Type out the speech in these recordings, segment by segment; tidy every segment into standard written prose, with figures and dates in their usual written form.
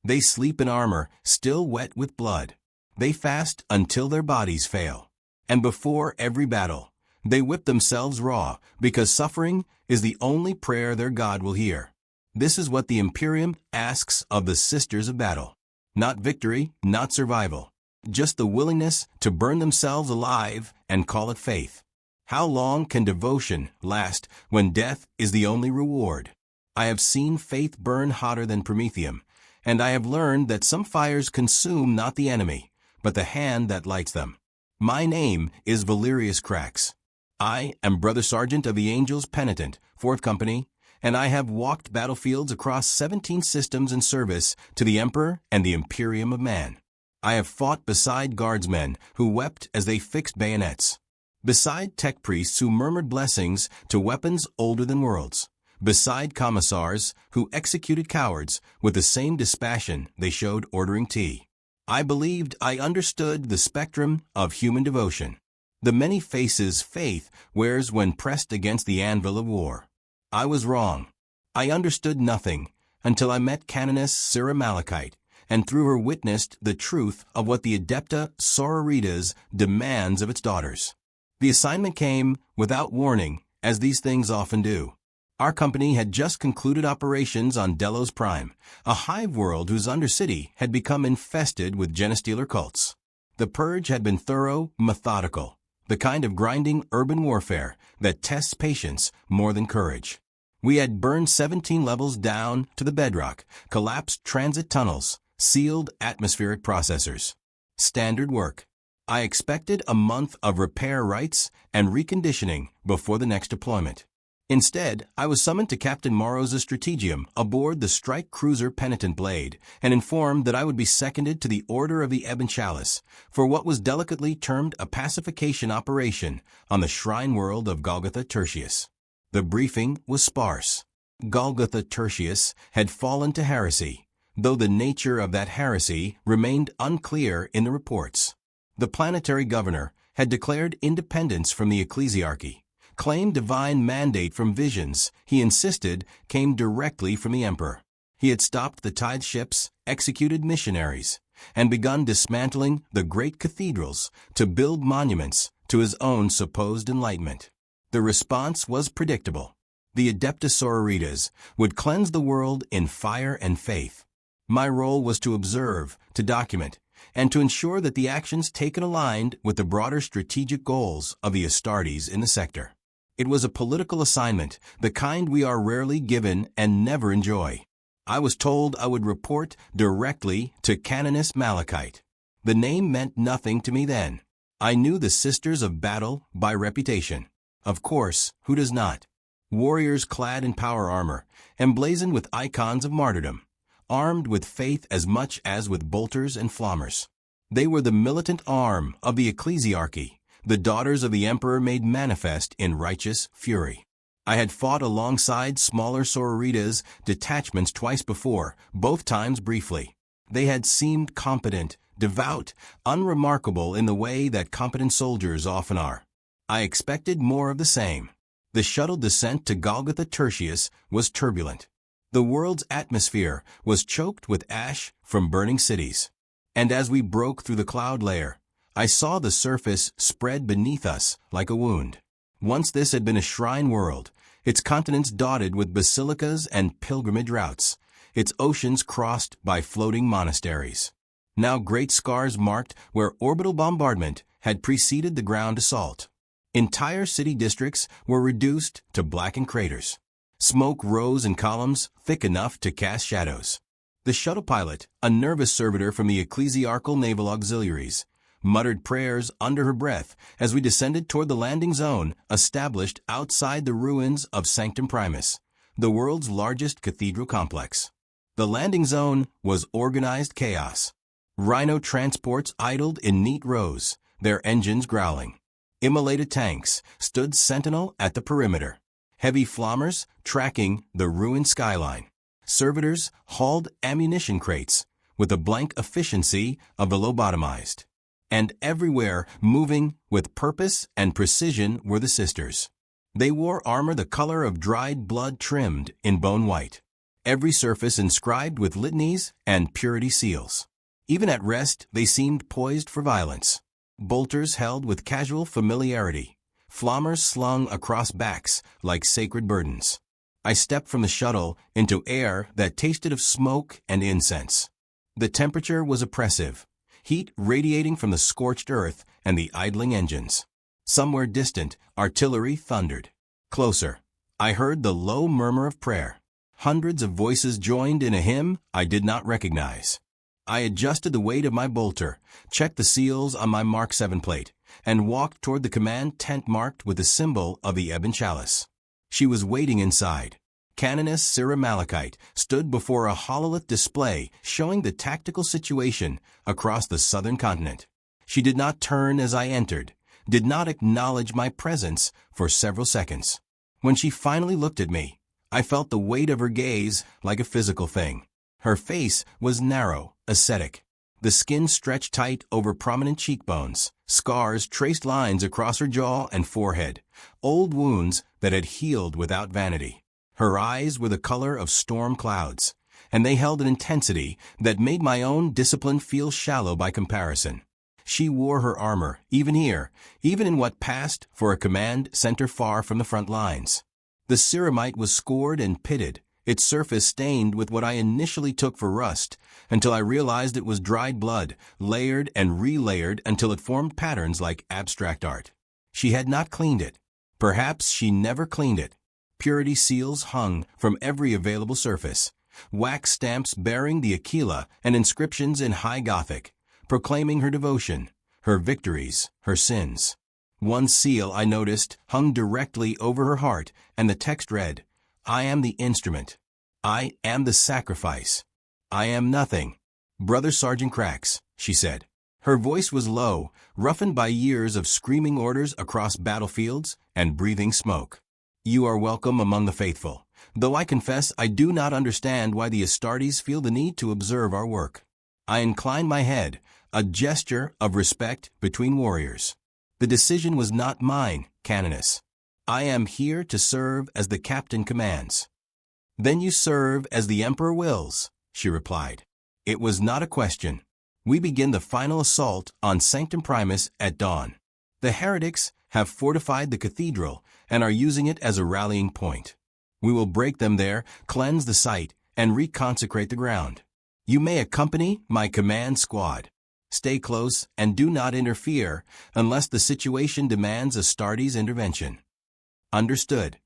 They sleep in armor, still wet with blood. They fast until their bodies fail. And before every battle, they whip themselves raw, because suffering is the only prayer their God will hear. This is what the Imperium asks of the Sisters of Battle. Not victory, not survival. Just the willingness to burn themselves alive and call it faith. How long can devotion last when death is the only reward? I have seen faith burn hotter than Prometheum, and I have learned that some fires consume not the enemy, but the hand that lights them. My name is Valerius Crax. I am Brother Sergeant of the Angels Penitent, 4th Company, and I have walked battlefields across 17 systems in service to the Emperor and the Imperium of Man. I have fought beside guardsmen who wept as they fixed bayonets, beside tech priests who murmured blessings to weapons older than worlds, beside commissars who executed cowards with the same dispassion they showed ordering tea. I believed I understood the spectrum of human devotion, the many faces faith wears when pressed against the anvil of war. I was wrong. I understood nothing until I met Canoness Sira Malachite, and through her witnessed the truth of what the Adepta Sororitas demands of its daughters. The assignment came without warning, as these things often do. Our company had just concluded operations on Delos Prime, a hive world whose undercity had become infested with genestealer cults. The purge had been thorough, methodical, the kind of grinding urban warfare that tests patience more than courage. We had burned 17 levels down to the bedrock, collapsed transit tunnels, sealed atmospheric processors. Standard work. I expected a month of repair rights and reconditioning before the next deployment. Instead, I was summoned to Captain Morrow's Strategium aboard the strike cruiser Penitent Blade and informed that I would be seconded to the Order of the Ebon Chalice for what was delicately termed a pacification operation on the shrine world of Golgotha Tertius. The briefing was sparse. Golgotha Tertius had fallen to heresy, though the nature of that heresy remained unclear in the reports. The planetary governor had declared independence from the ecclesiarchy, claimed divine mandate from visions he insisted came directly from the emperor. He had stopped the tide ships, executed missionaries, and begun dismantling the great cathedrals to build monuments to his own supposed enlightenment. The response was predictable. The Adepta Sororitas would cleanse the world in fire and faith. My role was to observe, to document, and to ensure that the actions taken aligned with the broader strategic goals of the Astartes in the sector. It was a political assignment, the kind we are rarely given and never enjoy. I was told I would report directly to Canoness Malachite. The name meant nothing to me then. I knew the Sisters of Battle by reputation. Of course, who does not? Warriors clad in power armor, emblazoned with icons of martyrdom, armed with faith as much as with bolters and flommers. They were the militant arm of the ecclesiarchy, the daughters of the emperor made manifest in righteous fury. I had fought alongside smaller sororitas detachments twice before, both times briefly. They had seemed competent, devout, unremarkable in the way that competent soldiers often are. I expected more of the same. The shuttle descent to Golgotha Tertius was turbulent. The world's atmosphere was choked with ash from burning cities. And as we broke through the cloud layer, I saw the surface spread beneath us like a wound. Once this had been a shrine world, its continents dotted with basilicas and pilgrimage routes, its oceans crossed by floating monasteries. Now great scars marked where orbital bombardment had preceded the ground assault. Entire city districts were reduced to blackened craters. Smoke rose in columns thick enough to cast shadows. The shuttle pilot, a nervous servitor from the ecclesiarchal naval auxiliaries, muttered prayers under her breath as we descended toward the landing zone established outside the ruins of Sanctum Primus, the world's largest cathedral complex. The landing zone was organized chaos. Rhino transports idled in neat rows, their engines growling. Immolated tanks stood sentinel at the perimeter, heavy flommers tracking the ruined skyline. Servitors hauled ammunition crates with the blank efficiency of the lobotomized. And everywhere, moving with purpose and precision, were the sisters. They wore armor the color of dried blood trimmed in bone white. every surface inscribed with litanies and purity seals. Even at rest, they seemed poised for violence. Bolters held with casual familiarity, flammers slung across backs like sacred burdens. I stepped from the shuttle into air that tasted of smoke and incense. The temperature was oppressive, heat radiating from the scorched earth and the idling engines. Somewhere distant, artillery thundered. Closer, I heard the low murmur of prayer. Hundreds of voices joined in a hymn I did not recognize. I adjusted the weight of my bolter, checked the seals on my Mark 7 plate, and walked toward the command tent marked with the symbol of the ebon chalice. She was waiting inside. Canoness Sira Malachite stood before a hololith display showing the tactical situation across the southern continent. She did not turn as I entered, did not acknowledge my presence for several seconds. When she finally looked at me, I felt the weight of her gaze like a physical thing. Her face was narrow, ascetic. The skin stretched tight over prominent cheekbones. Scars traced lines across her jaw and forehead, old wounds that had healed without vanity. Her eyes were the color of storm clouds, and they held an intensity that made my own discipline feel shallow by comparison. She wore her armor, even here, even in what passed for a command center far from the front lines. The ceramite was scored and pitted, its surface stained with what I initially took for rust, until I realized it was dried blood, layered and relayered until it formed patterns like abstract art. She had not cleaned it. Perhaps she never cleaned it. Purity seals hung from every available surface, wax stamps bearing the Aquila and inscriptions in High Gothic, proclaiming her devotion, her victories, her sins. One seal, I noticed, hung directly over her heart, and the text read, "I am the instrument. I am the sacrifice. I am nothing. Brother Sergeant Cracks," she said. Her voice was low, roughened by years of screaming orders across battlefields and breathing smoke. "You are welcome among the faithful, though I confess I do not understand why the Astartes feel the need to observe our work." I inclined my head, a gesture of respect between warriors. "The decision was not mine, Canoness. I am here to serve as the captain commands." "Then you serve as the Emperor wills," she replied. It was not a question. We begin the final assault on Sanctum Primus at dawn. The heretics have fortified the cathedral and are using it as a rallying point. We will break them there, cleanse the site, and reconsecrate the ground. You may accompany my command squad. Stay close and do not interfere unless the situation demands Astartes' intervention. Understood.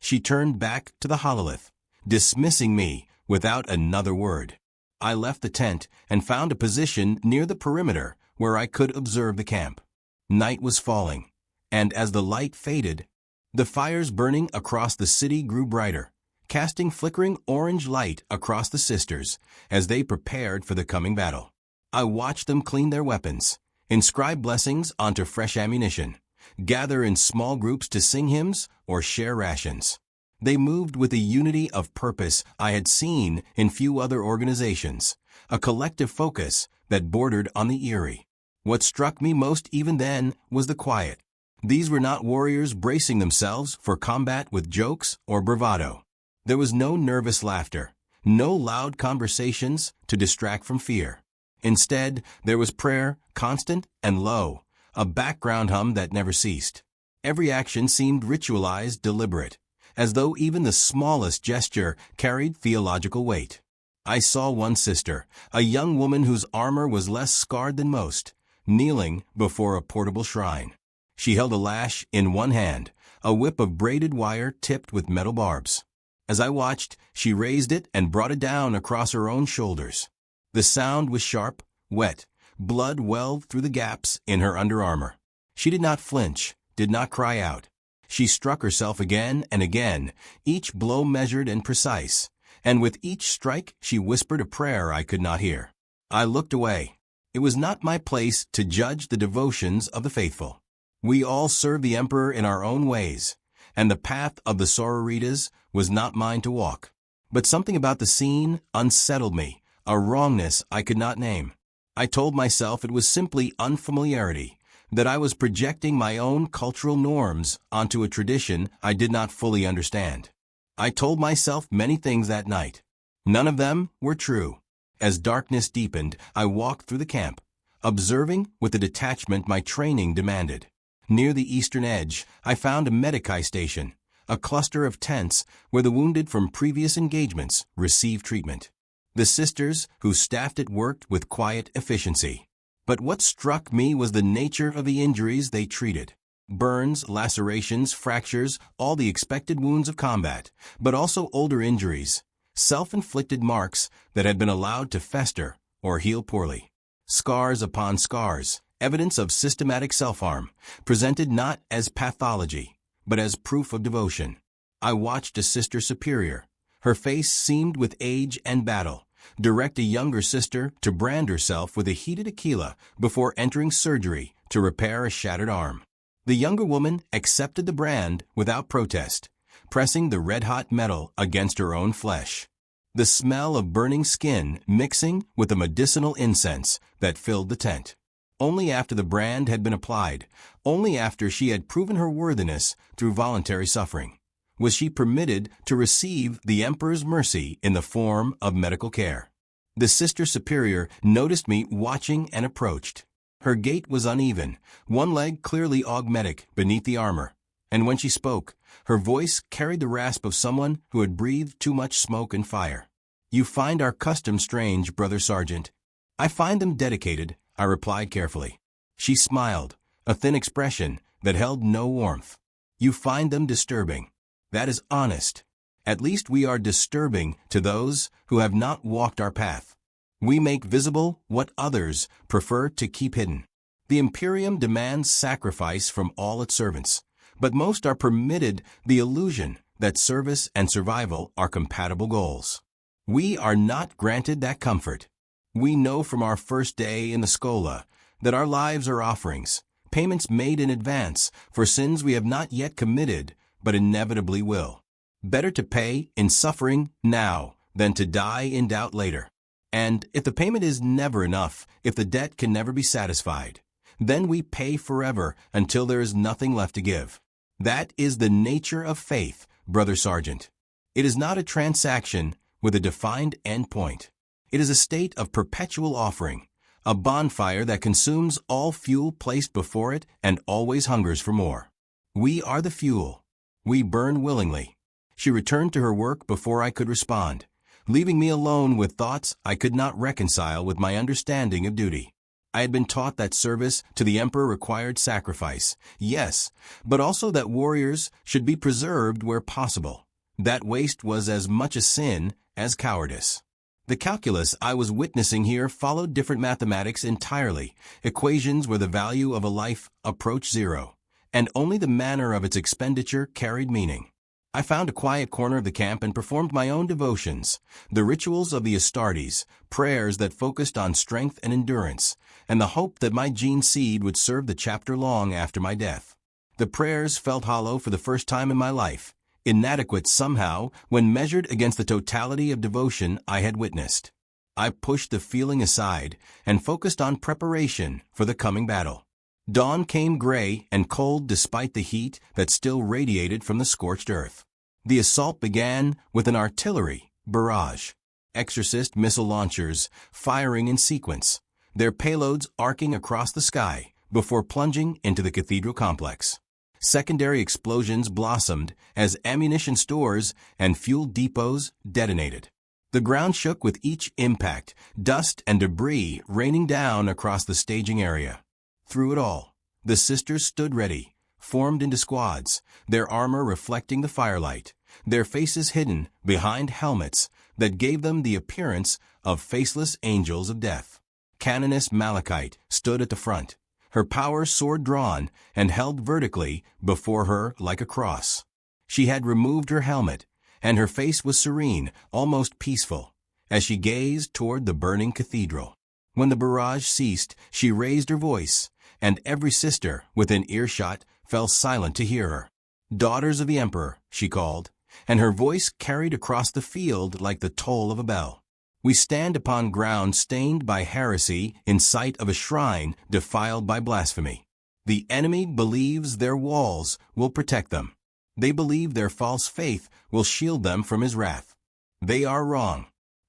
She turned back to the hololith, dismissing me without another word. I left the tent and found a position near the perimeter where I could observe the camp. Night was falling, and as the light faded, the fires burning across the city grew brighter, casting flickering orange light across the sisters as they prepared for the coming battle. I watched them clean their weapons, inscribe blessings onto fresh ammunition, gather in small groups to sing hymns or share rations. They moved with a unity of purpose I had seen in few other organizations, a collective focus that bordered on the eerie. What struck me most even then was the quiet. These were not warriors bracing themselves for combat with jokes or bravado. There was no nervous laughter, no loud conversations to distract from fear. Instead, there was prayer, constant and low, a background hum that never ceased. Every action seemed ritualized, deliberate, as though even the smallest gesture carried theological weight. I saw one sister, a young woman whose armor was less scarred than most, kneeling before a portable shrine. She held a lash in one hand, a whip of braided wire tipped with metal barbs. As I watched, she raised it and brought it down across her own shoulders. The sound was sharp, wet. Blood welled through the gaps in her underarmor. She did not flinch, did not cry out. She struck herself again and again, each blow measured and precise, and with each strike she whispered a prayer I could not hear. I looked away. It was not my place to judge the devotions of the faithful. We all serve the Emperor in our own ways, and the path of the sororitas was not mine to walk. But something about the scene unsettled me, a wrongness I could not name. I told myself it was simply unfamiliarity, that I was projecting my own cultural norms onto a tradition I did not fully understand. I told myself many things that night. None of them were true. As darkness deepened, I walked through the camp, observing with the detachment my training demanded. Near the eastern edge, I found a medici station, a cluster of tents where the wounded from previous engagements received treatment. The sisters who staffed it worked with quiet efficiency. But what struck me was the nature of the injuries they treated. Burns, lacerations, fractures, all the expected wounds of combat, but also older injuries, self-inflicted marks that had been allowed to fester or heal poorly. Scars upon scars, evidence of systematic self-harm, presented not as pathology, but as proof of devotion. I watched a sister superior. Her face seamed with age and battle, direct a younger sister to brand herself with a heated aquila before entering surgery to repair a shattered arm. The younger woman accepted the brand without protest, pressing the red-hot metal against her own flesh. The smell of burning skin mixing with the medicinal incense that filled the tent. Only after the brand had been applied, only after she had proven her worthiness through voluntary suffering, was she permitted to receive the Emperor's mercy in the form of medical care. The Sister Superior noticed me watching and approached. Her gait was uneven, one leg clearly augmetic beneath the armor, and when she spoke, her voice carried the rasp of someone who had breathed too much smoke and fire. "You find our custom strange, Brother Sergeant." "I find them dedicated," I replied carefully. She smiled, a thin expression that held no warmth. "You find them disturbing." "That is honest. At least we are disturbing to those who have not walked our path. We make visible what others prefer to keep hidden. The Imperium demands sacrifice from all its servants, but most are permitted the illusion that service and survival are compatible goals. We are not granted that comfort. We know from our first day in the Schola that our lives are offerings, payments made in advance for sins we have not yet committed but inevitably will. Better to pay in suffering now than to die in doubt later. And if the payment is never enough, if the debt can never be satisfied, then we pay forever until there is nothing left to give. That is the nature of faith, Brother Sergeant. It is not a transaction with a defined end point. It is a state of perpetual offering, a bonfire that consumes all fuel placed before it and always hungers for more. We are the fuel. We burn willingly. She returned to her work before I could respond, leaving me alone with thoughts I could not reconcile with my understanding of duty. I had been taught that service to the Emperor required sacrifice, yes, but also that warriors should be preserved where possible. That waste was as much a sin as cowardice. The calculus I was witnessing here followed different mathematics entirely, equations where the value of a life approached zero, and only the manner of its expenditure carried meaning. I found a quiet corner of the camp and performed my own devotions, the rituals of the Astartes, prayers that focused on strength and endurance, and the hope that my gene seed would serve the chapter long after my death. The prayers felt hollow for the first time in my life, inadequate somehow when measured against the totality of devotion I had witnessed. I pushed the feeling aside and focused on preparation for the coming battle. Dawn came gray and cold despite the heat that still radiated from the scorched earth. The assault began with an artillery barrage. Exorcist missile launchers firing in sequence, their payloads arcing across the sky before plunging into the cathedral complex. Secondary explosions blossomed as ammunition stores and fuel depots detonated. The ground shook with each impact, dust and debris raining down across the staging area. Through it all, the sisters stood ready, formed into squads, their armor reflecting the firelight, their faces hidden behind helmets that gave them the appearance of faceless angels of death. Canoness Malachite stood at the front, her power sword drawn and held vertically before her like a cross. She had removed her helmet, and her face was serene, almost peaceful, as she gazed toward the burning cathedral. When the barrage ceased, she raised her voice, and every sister within earshot fell silent to hear her. "Daughters of the Emperor," she called, and her voice carried across the field like the toll of a bell. "We stand upon ground stained by heresy in sight of a shrine defiled by blasphemy. The enemy believes their walls will protect them. They believe their false faith will shield them from his wrath. They are wrong.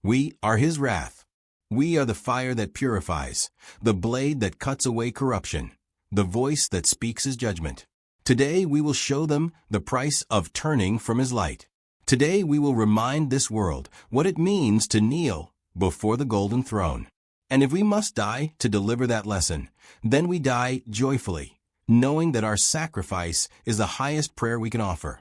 We are his wrath. We are the fire that purifies, the blade that cuts away corruption, the voice that speaks his judgment. Today we will show them the price of turning from his light. Today we will remind this world what it means to kneel before the golden throne. And if we must die to deliver that lesson, then we die joyfully, knowing that our sacrifice is the highest prayer we can offer.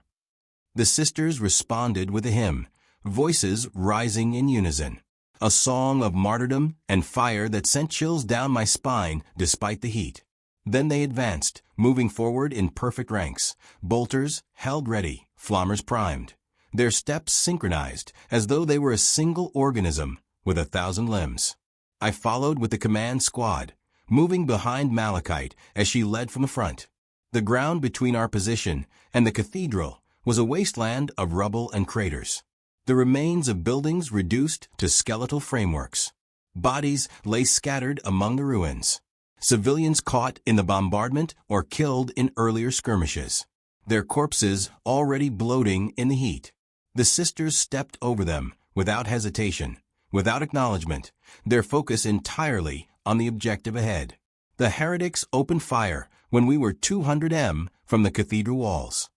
The sisters responded with a hymn, voices rising in unison. A song of martyrdom and fire that sent chills down my spine despite the heat. Then they advanced, moving forward in perfect ranks, bolters held ready, flammers primed. Their steps synchronized, as though they were a single organism with 1,000 limbs. I followed with the command squad, moving behind Malachite as she led from the front. The ground between our position and the cathedral was a wasteland of rubble and craters. The remains of buildings reduced to skeletal frameworks. Bodies lay scattered among the ruins. Civilians caught in the bombardment or killed in earlier skirmishes. Their corpses already bloating in the heat. The sisters stepped over them without hesitation, without acknowledgement, their focus entirely on the objective ahead. The heretics opened fire when we were 200 m from the cathedral walls.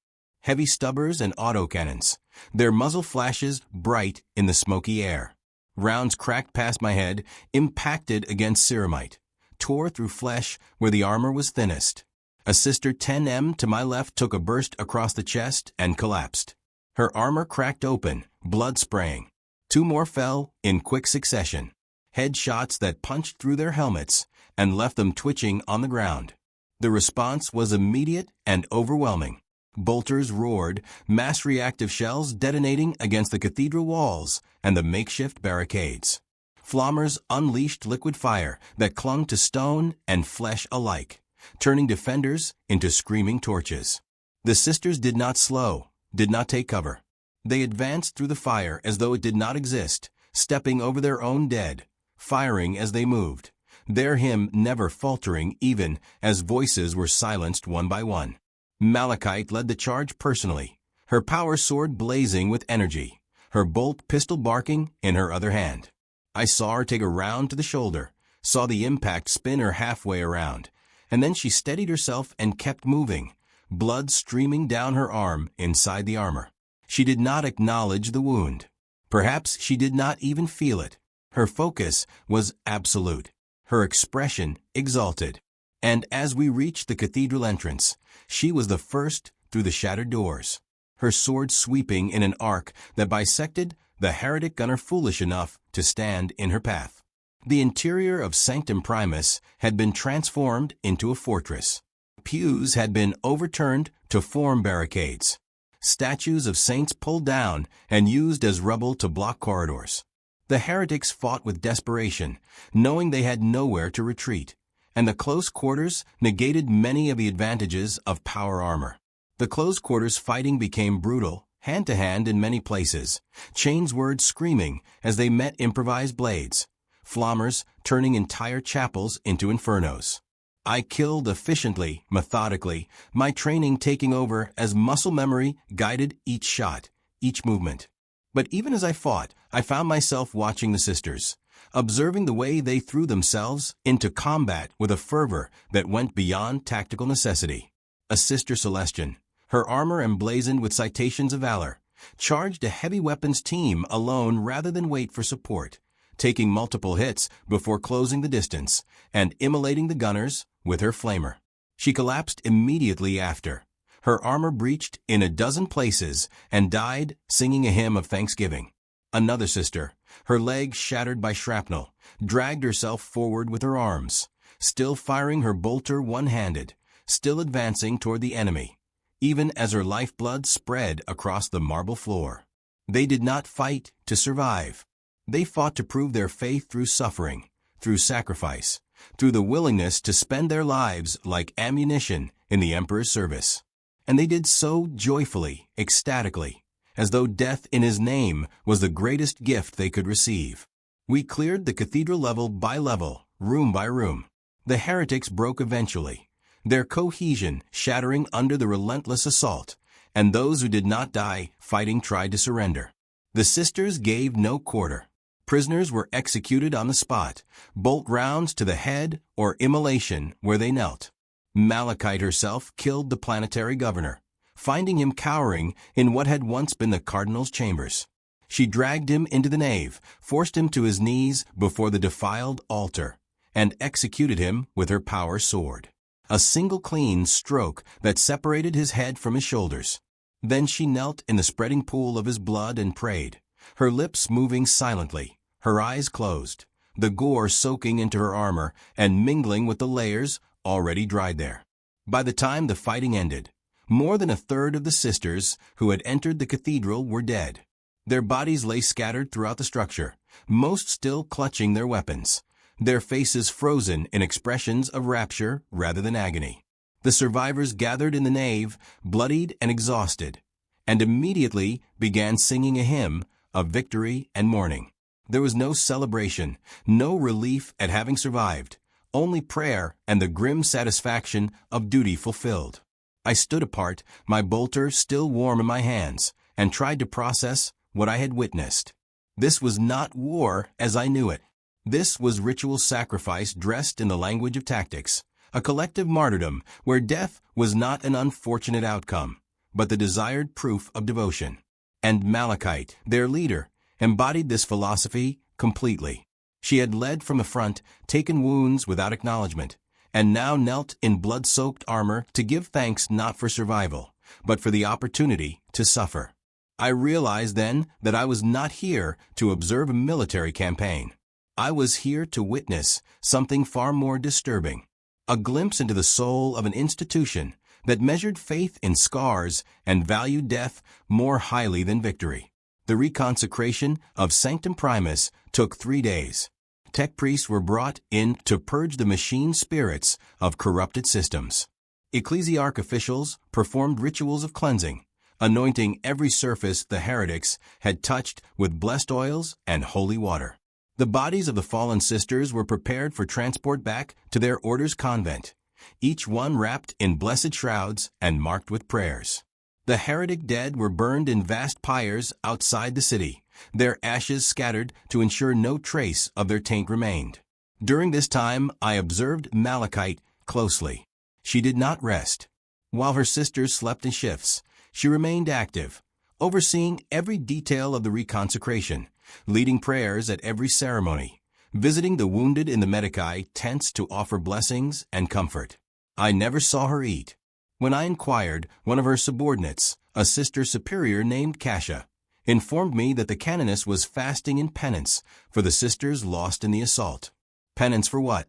Heavy stubbers and autocannons, their muzzle flashes bright in the smoky air. Rounds cracked past my head, impacted against ceramite, tore through flesh where the armor was thinnest. A sister 10 m to my left took a burst across the chest and collapsed. Her armor cracked open, blood spraying. 2 more fell in quick succession. Headshots that punched through their helmets and left them twitching on the ground. The response was immediate and overwhelming. Bolters roared, mass reactive shells detonating against the cathedral walls and the makeshift barricades. Flammers unleashed liquid fire that clung to stone and flesh alike, turning defenders into screaming torches. The sisters did not slow, did not take cover. They advanced through the fire as though it did not exist, stepping over their own dead, firing as they moved, their hymn never faltering even as voices were silenced one by one. Malachite led the charge personally, her power sword blazing with energy, her bolt pistol barking in her other hand. I saw her take a round to the shoulder, saw the impact spin her halfway around, and then she steadied herself and kept moving, blood streaming down her arm inside the armor. She did not acknowledge the wound. Perhaps she did not even feel it. Her focus was absolute, her expression exalted. And as we reached the cathedral entrance, she was the first through the shattered doors, her sword sweeping in an arc that bisected the heretic gunner foolish enough to stand in her path. The interior of Sanctum Primus had been transformed into a fortress. Pews had been overturned to form barricades. Statues of saints pulled down and used as rubble to block corridors. The heretics fought with desperation, knowing they had nowhere to retreat, and the close quarters negated many of the advantages of power armor. The close quarters fighting became brutal, hand-to-hand in many places, chains words screaming as they met improvised blades, flammers turning entire chapels into infernos. I killed efficiently, methodically, my training taking over as muscle memory guided each shot, each movement. But even as I fought, I found myself watching the sisters, observing the way they threw themselves into combat with a fervor that went beyond tactical necessity. A sister Celestian, her armor emblazoned with citations of valor, charged a heavy weapons team alone rather than wait for support, taking multiple hits before closing the distance and immolating the gunners with her flamer. She collapsed immediately after. Her armor breached in a dozen places and died singing a hymn of thanksgiving. Another sister, her leg shattered by shrapnel, dragged herself forward with her arms, still firing her bolter one-handed, still advancing toward the enemy, even as her lifeblood spread across the marble floor. They did not fight to survive. They fought to prove their faith through suffering, through sacrifice, through the willingness to spend their lives like ammunition in the Emperor's service. And they did so joyfully, ecstatically, as though death in his name was the greatest gift they could receive. We cleared the cathedral level by level, room by room. The heretics broke eventually, their cohesion shattering under the relentless assault, and those who did not die fighting tried to surrender. The sisters gave no quarter. Prisoners were executed on the spot, bolt rounds to the head or immolation where they knelt. Malachite herself killed the planetary governor, finding him cowering in what had once been the cardinal's chambers. She dragged him into the nave, forced him to his knees before the defiled altar, and executed him with her power sword. A single clean stroke that separated his head from his shoulders. Then she knelt in the spreading pool of his blood and prayed, her lips moving silently, her eyes closed, the gore soaking into her armor and mingling with the layers already dried there. By the time the fighting ended, more than a third of the sisters who had entered the cathedral were dead. Their bodies lay scattered throughout the structure, most still clutching their weapons, their faces frozen in expressions of rapture rather than agony. The survivors gathered in the nave, bloodied and exhausted, and immediately began singing a hymn of victory and mourning. There was no celebration, no relief at having survived, only prayer and the grim satisfaction of duty fulfilled. I stood apart, my bolter still warm in my hands, and tried to process what I had witnessed. This was not war as I knew it. This was ritual sacrifice dressed in the language of tactics, a collective martyrdom where death was not an unfortunate outcome, but the desired proof of devotion. And Malachite, their leader, embodied this philosophy completely. She had led from the front, taken wounds without acknowledgement, and now knelt in blood-soaked armor to give thanks not for survival, but for the opportunity to suffer. I realized then that I was not here to observe a military campaign. I was here to witness something far more disturbing, a glimpse into the soul of an institution that measured faith in scars and valued death more highly than victory. The reconsecration of Sanctum Primus took 3 days. Tech priests were brought in to purge the machine spirits of corrupted systems. Ecclesiarch officials performed rituals of cleansing, anointing every surface the heretics had touched with blessed oils and holy water. The bodies of the fallen sisters were prepared for transport back to their order's convent, each one wrapped in blessed shrouds and marked with prayers. The heretic dead were burned in vast pyres outside the city, their ashes scattered to ensure no trace of their taint remained. During this time, I observed Malachite closely. She did not rest. While her sisters slept in shifts, she remained active, overseeing every detail of the reconsecration, leading prayers at every ceremony, visiting the wounded in the Medici tents to offer blessings and comfort. I never saw her eat. When I inquired, one of her subordinates, a sister superior named Cassia, informed me that the canoness was fasting in penance for the sisters lost in the assault. Penance for what?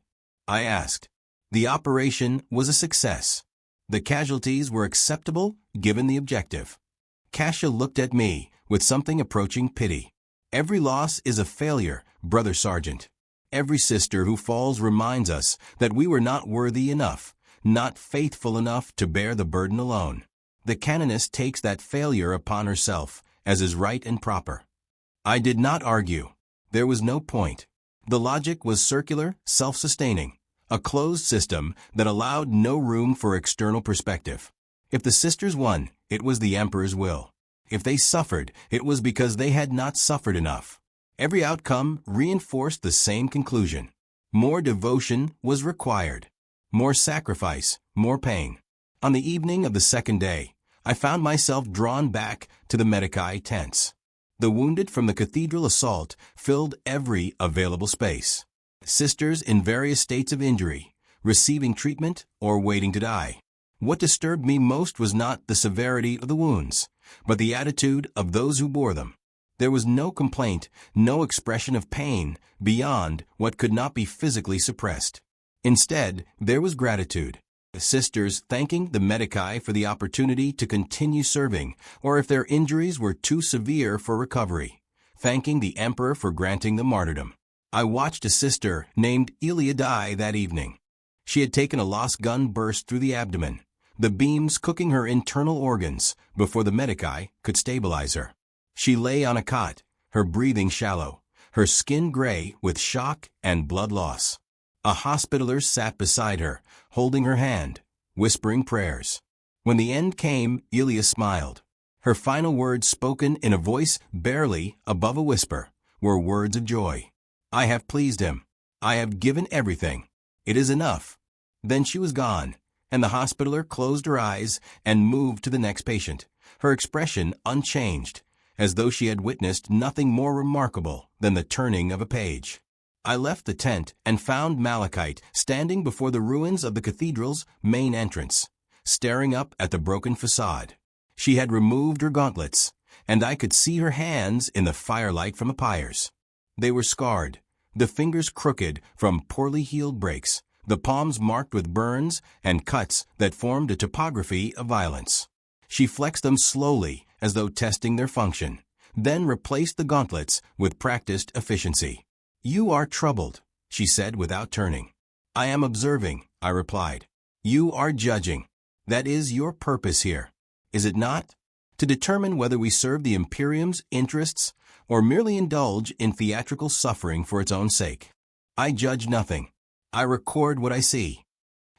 I asked. The operation was a success. The casualties were acceptable given the objective. Cassia looked at me with something approaching pity. Every loss is a failure, Brother Sergeant. Every sister who falls reminds us that we were not worthy enough, not faithful enough to bear the burden alone. The canoness takes that failure upon herself, as is right and proper. I did not argue. There was no point. The logic was circular, self-sustaining, a closed system that allowed no room for external perspective. If the sisters won, it was the emperor's will. If they suffered, it was because they had not suffered enough. Every outcome reinforced the same conclusion. More devotion was required. More sacrifice, more pain. On the evening of the second day, I found myself drawn back to the Medici tents. The wounded from the cathedral assault filled every available space. Sisters in various states of injury, receiving treatment or waiting to die. What disturbed me most was not the severity of the wounds, but the attitude of those who bore them. There was no complaint, no expression of pain beyond what could not be physically suppressed. Instead, there was gratitude. Sisters thanking the Medici for the opportunity to continue serving, or if their injuries were too severe for recovery, thanking the emperor for granting the martyrdom. I watched a sister named Elia die that evening. She had taken a lost gun burst through the abdomen, the beams cooking her internal organs before the Medici could stabilize her. She lay on a cot, her breathing shallow, her skin gray with shock and blood loss. A hospitaller sat beside her, holding her hand, whispering prayers. When the end came, Elia smiled. Her final words spoken in a voice barely above a whisper were words of joy. I have pleased him. I have given everything. It is enough. Then she was gone, and the hospitaller closed her eyes and moved to the next patient, her expression unchanged, as though she had witnessed nothing more remarkable than the turning of a page. I left the tent and found Malachite standing before the ruins of the cathedral's main entrance, staring up at the broken facade. She had removed her gauntlets, and I could see her hands in the firelight from the pyres. They were scarred, the fingers crooked from poorly healed breaks, the palms marked with burns and cuts that formed a topography of violence. She flexed them slowly as though testing their function, then replaced the gauntlets with practiced efficiency. "You are troubled," she said without turning. "I am observing," I replied. "You are judging. That is your purpose here, is it not? To determine whether we serve the Imperium's interests or merely indulge in theatrical suffering for its own sake. I judge nothing. I record what I see."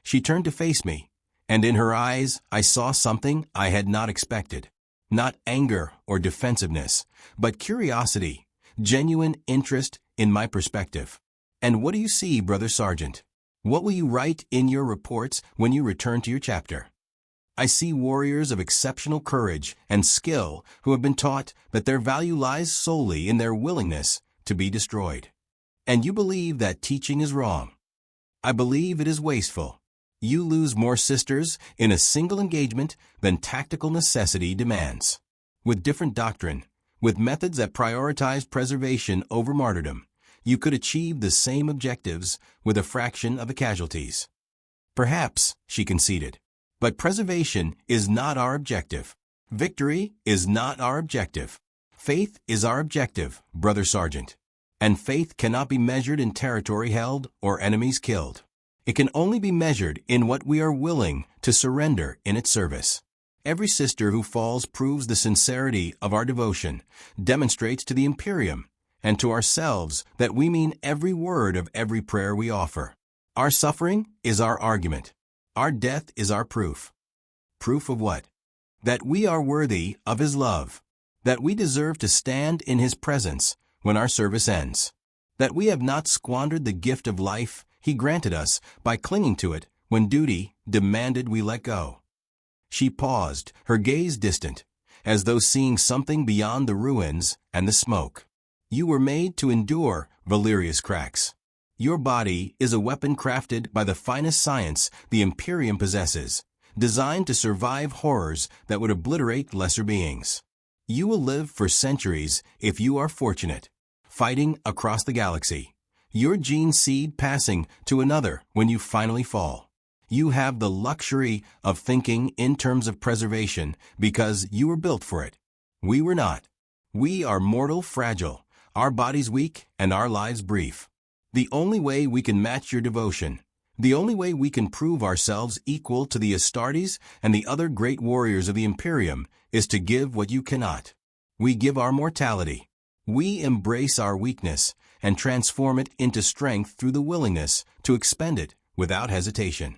She turned to face me, and in her eyes I saw something I had not expected. Not anger or defensiveness, but curiosity, genuine interest in my perspective. "And what do you see, Brother Sergeant? What will you write in your reports when you return to your chapter?" "I see warriors of exceptional courage and skill who have been taught that their value lies solely in their willingness to be destroyed." "And you believe that teaching is wrong?" "I believe it is wasteful. You lose more sisters in a single engagement than tactical necessity demands. With different doctrine, with methods that prioritize preservation over martyrdom, you could achieve the same objectives with a fraction of the casualties." "Perhaps," she conceded, "but preservation is not our objective. Victory is not our objective. Faith is our objective, Brother Sergeant. And faith cannot be measured in territory held or enemies killed. It can only be measured in what we are willing to surrender in its service. Every sister who falls proves the sincerity of our devotion, demonstrates to the Imperium and to ourselves that we mean every word of every prayer we offer. Our suffering is our argument. Our death is our proof." "Proof of what?" "That we are worthy of His love, that we deserve to stand in His presence when our service ends, that we have not squandered the gift of life He granted us by clinging to it when duty demanded we let go." She paused, her gaze distant, as though seeing something beyond the ruins and the smoke. "You were made to endure Valerius cracks. Your body is a weapon crafted by the finest science the Imperium possesses, designed to survive horrors that would obliterate lesser beings. You will live for centuries if you are fortunate, fighting across the galaxy, your gene seed passing to another when you finally fall. You have the luxury of thinking in terms of preservation because you were built for it. We were not. We are mortal fragile, our bodies weak and our lives brief. The only way we can match your devotion, the only way we can prove ourselves equal to the Astartes and the other great warriors of the Imperium is to give what you cannot. We give our mortality. We embrace our weakness and transform it into strength through the willingness to expend it without hesitation.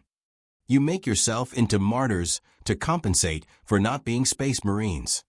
You make yourself into martyrs to compensate for not being space marines.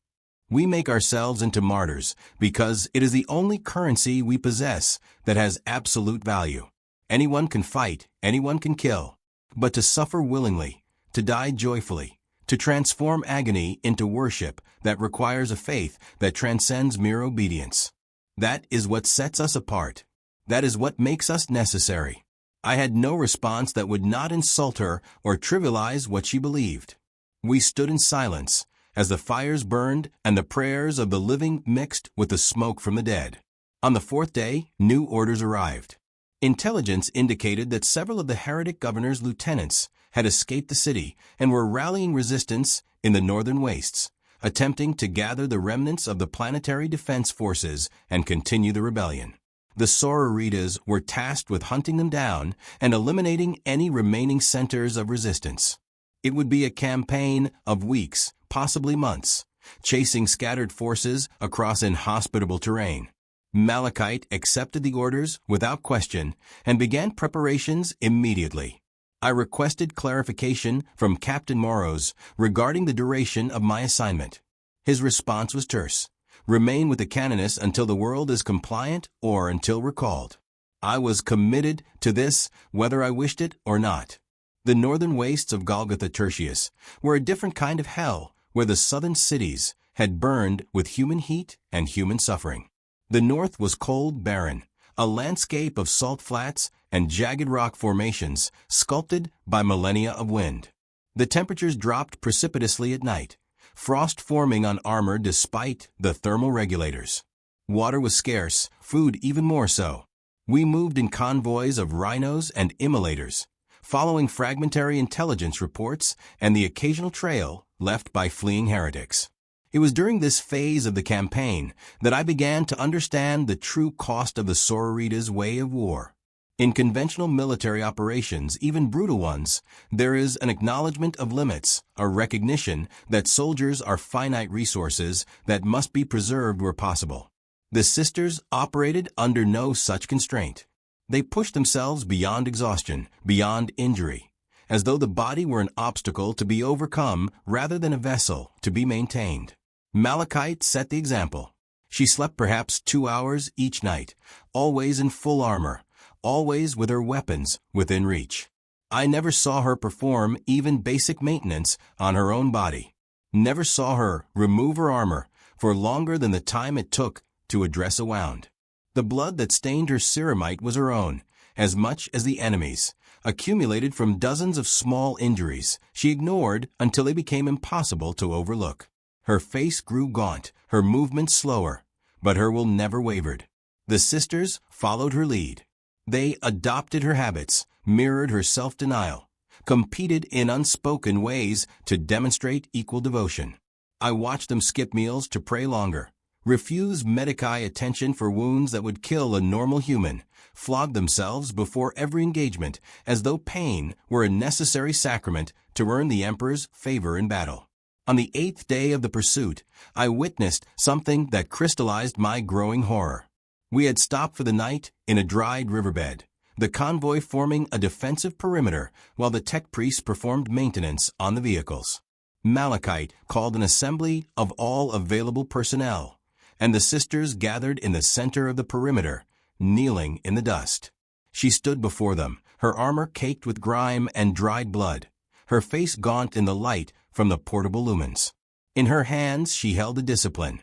We make ourselves into martyrs because it is the only currency we possess that has absolute value. Anyone can fight, anyone can kill, but to suffer willingly, to die joyfully, to transform agony into worship that requires a faith that transcends mere obedience. That is what sets us apart. That is what makes us necessary. I had no response that would not insult her or trivialize what she believed. We stood in silence as the fires burned and the prayers of the living mixed with the smoke from the dead. On the fourth day, new orders arrived. Intelligence indicated that several of the heretic governor's lieutenants had escaped the city and were rallying resistance in the northern wastes, attempting to gather the remnants of the planetary defense forces and continue the rebellion. The Sororitas were tasked with hunting them down and eliminating any remaining centers of resistance. It would be a campaign of weeks, possibly months, chasing scattered forces across inhospitable terrain. Malachite accepted the orders without question and began preparations immediately. I requested clarification from Captain Moros regarding the duration of my assignment. His response was terse. Remain with the canoness until the world is compliant or until recalled. I was committed to this, whether I wished it or not. The northern wastes of Golgotha Tertius were a different kind of hell, where the southern cities had burned with human heat and human suffering. The north was cold, barren, a landscape of salt flats and jagged rock formations sculpted by millennia of wind. The temperatures dropped precipitously at night, frost forming on armor despite the thermal regulators. Water was scarce, food even more so. We moved in convoys of rhinos and immolators, following fragmentary intelligence reports and the occasional trail left by fleeing heretics. It was during this phase of the campaign that I began to understand the true cost of the Sororitas' way of war. In conventional military operations, even brutal ones, there is an acknowledgement of limits, a recognition that soldiers are finite resources that must be preserved where possible. The sisters operated under no such constraint. They pushed themselves beyond exhaustion, beyond injury, as though the body were an obstacle to be overcome rather than a vessel to be maintained. Malachite set the example. She slept perhaps 2 hours each night, always in full armor, always with her weapons within reach. I never saw her perform even basic maintenance on her own body. Never saw her remove her armor for longer than the time it took to address a wound. The blood that stained her ceramite was her own, as much as the enemy's, accumulated from dozens of small injuries she ignored until they became impossible to overlook. Her face grew gaunt, her movements slower, but her will never wavered. The sisters followed her lead. They adopted her habits, mirrored her self-denial, competed in unspoken ways to demonstrate equal devotion. I watched them skip meals to pray longer, refuse medici attention for wounds that would kill a normal human, flog themselves before every engagement as though pain were a necessary sacrament to earn the emperor's favor in battle. On the 8th day of the pursuit, I witnessed something that crystallized my growing horror. We had stopped for the night in a dried riverbed, the convoy forming a defensive perimeter while the tech priests performed maintenance on the vehicles. Malachite called an assembly of all available personnel, and the sisters gathered in the center of the perimeter, kneeling in the dust. She stood before them, her armor caked with grime and dried blood, her face gaunt in the light from the portable lumens. In her hands she held a discipline,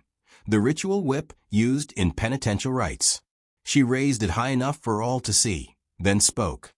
the ritual whip used in penitential rites. She raised it high enough for all to see, then spoke.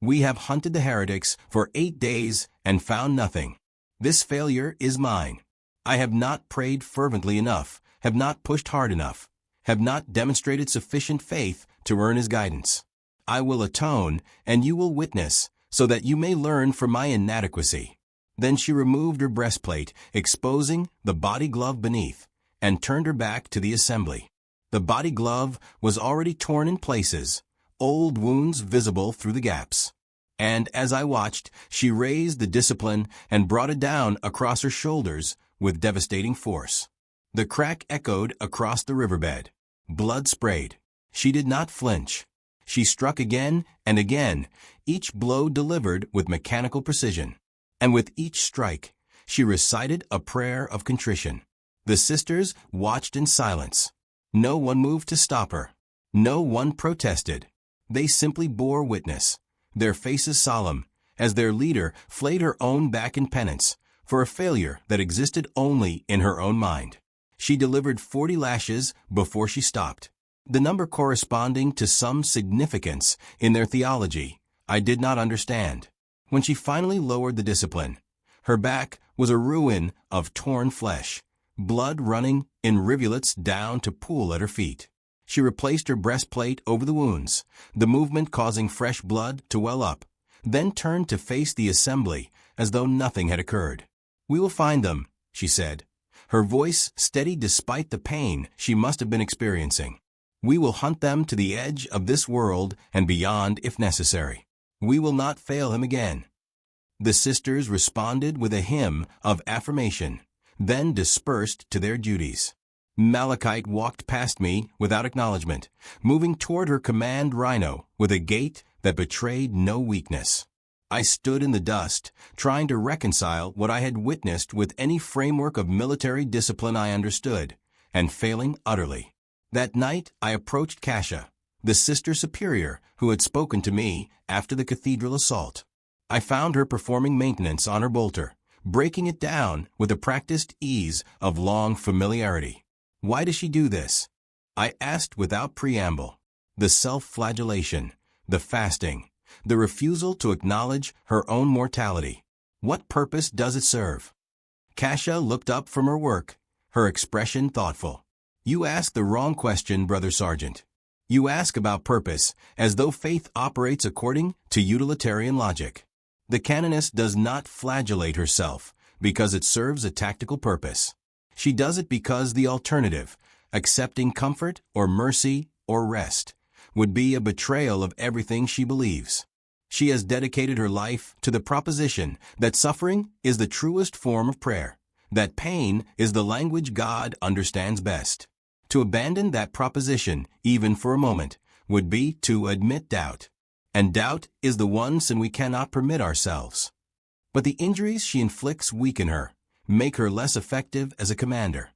"We have hunted the heretics for 8 days and found nothing. This failure is mine. I have not prayed fervently enough, have not pushed hard enough, have not demonstrated sufficient faith to earn his guidance. I will atone, and you will witness, so that you may learn from my inadequacy." Then she removed her breastplate, exposing the body glove beneath, and turned her back to the assembly. The body glove was already torn in places, old wounds visible through the gaps. And as I watched, she raised the discipline and brought it down across her shoulders with devastating force. The crack echoed across the riverbed. Blood sprayed. She did not flinch. She struck again and again, each blow delivered with mechanical precision. And with each strike, she recited a prayer of contrition. The sisters watched in silence. No one moved to stop her. No one protested. They simply bore witness, their faces solemn, as their leader flayed her own back in penance for a failure that existed only in her own mind. She delivered 40 lashes before she stopped, the number corresponding to some significance in their theology I did not understand. When she finally lowered the discipline, her back was a ruin of torn flesh, blood running in rivulets down to pool at her feet. She replaced her breastplate over the wounds, the movement causing fresh blood to well up, then turned to face the assembly as though nothing had occurred. "We will find them," she said, her voice steady despite the pain she must have been experiencing. "We will hunt them to the edge of this world and beyond if necessary. We will not fail him again." The sisters responded with a hymn of affirmation, then dispersed to their duties. Malachite walked past me without acknowledgement, moving toward her command rhino with a gait that betrayed no weakness. I stood in the dust, trying to reconcile what I had witnessed with any framework of military discipline I understood, and failing utterly. That night I approached Kasha, the sister superior who had spoken to me after the cathedral assault. I found her performing maintenance on her bolter, breaking it down with the practiced ease of long familiarity. Why does she do this? I asked without preamble. The self-flagellation, the fasting, the refusal to acknowledge her own mortality. What purpose does it serve? Kasha looked up from her work, her expression thoughtful. You ask the wrong question, Brother Sergeant. You ask about purpose, as though faith operates according to utilitarian logic. The canoness does not flagellate herself because it serves a tactical purpose. She does it because the alternative, accepting comfort or mercy or rest, would be a betrayal of everything she believes. She has dedicated her life to the proposition that suffering is the truest form of prayer, that pain is the language God understands best. To abandon that proposition, even for a moment, would be to admit doubt. And doubt is the one sin we cannot permit ourselves. But the injuries she inflicts weaken her, make her less effective as a commander.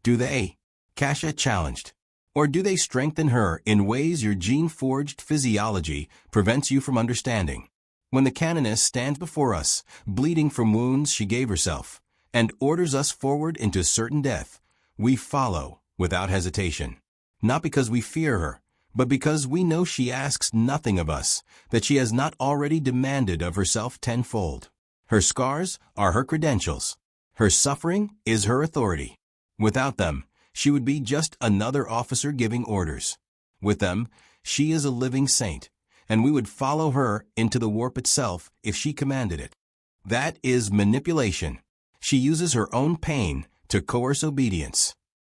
Do they? Kasha challenged. Or do they strengthen her in ways your gene-forged physiology prevents you from understanding? When the canoness stands before us, bleeding from wounds she gave herself, and orders us forward into certain death, we follow without hesitation. Not because we fear her, but because we know she asks nothing of us that she has not already demanded of herself tenfold. Her scars are her credentials. Her suffering is her authority. Without them, she would be just another officer giving orders. With them, she is a living saint, and we would follow her into the warp itself if she commanded it. That is manipulation. She uses her own pain to coerce obedience.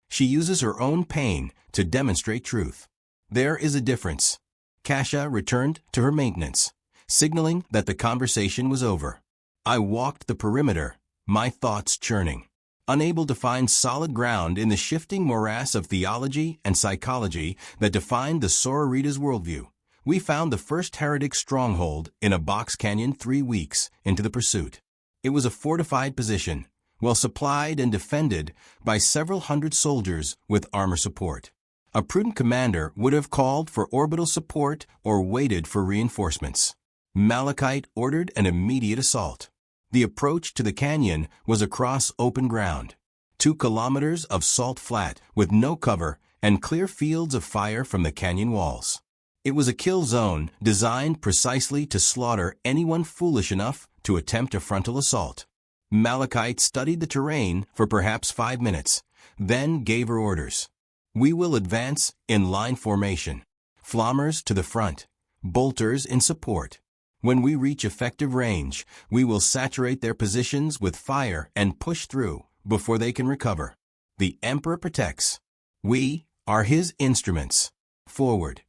She uses her own pain to demonstrate truth. There is a difference. Kasha returned to her maintenance, signaling that the conversation was over. I walked the perimeter, my thoughts churning. Unable to find solid ground in the shifting morass of theology and psychology that defined the Sororita's worldview, we found the first heretic stronghold in a box canyon 3 weeks into the pursuit. It was a fortified position, well supplied and defended by several hundred soldiers with armor support. A prudent commander would have called for orbital support or waited for reinforcements. Malachite ordered an immediate assault. The approach to the canyon was across open ground. 2 kilometers of salt flat with no cover and clear fields of fire from the canyon walls. It was a kill zone designed precisely to slaughter anyone foolish enough to attempt a frontal assault. Malachite studied the terrain for perhaps 5 minutes, then gave her orders. We will advance in line formation. Flammers to the front, bolters in support. When we reach effective range, we will saturate their positions with fire and push through before they can recover. The Emperor protects. We are his instruments. Forward.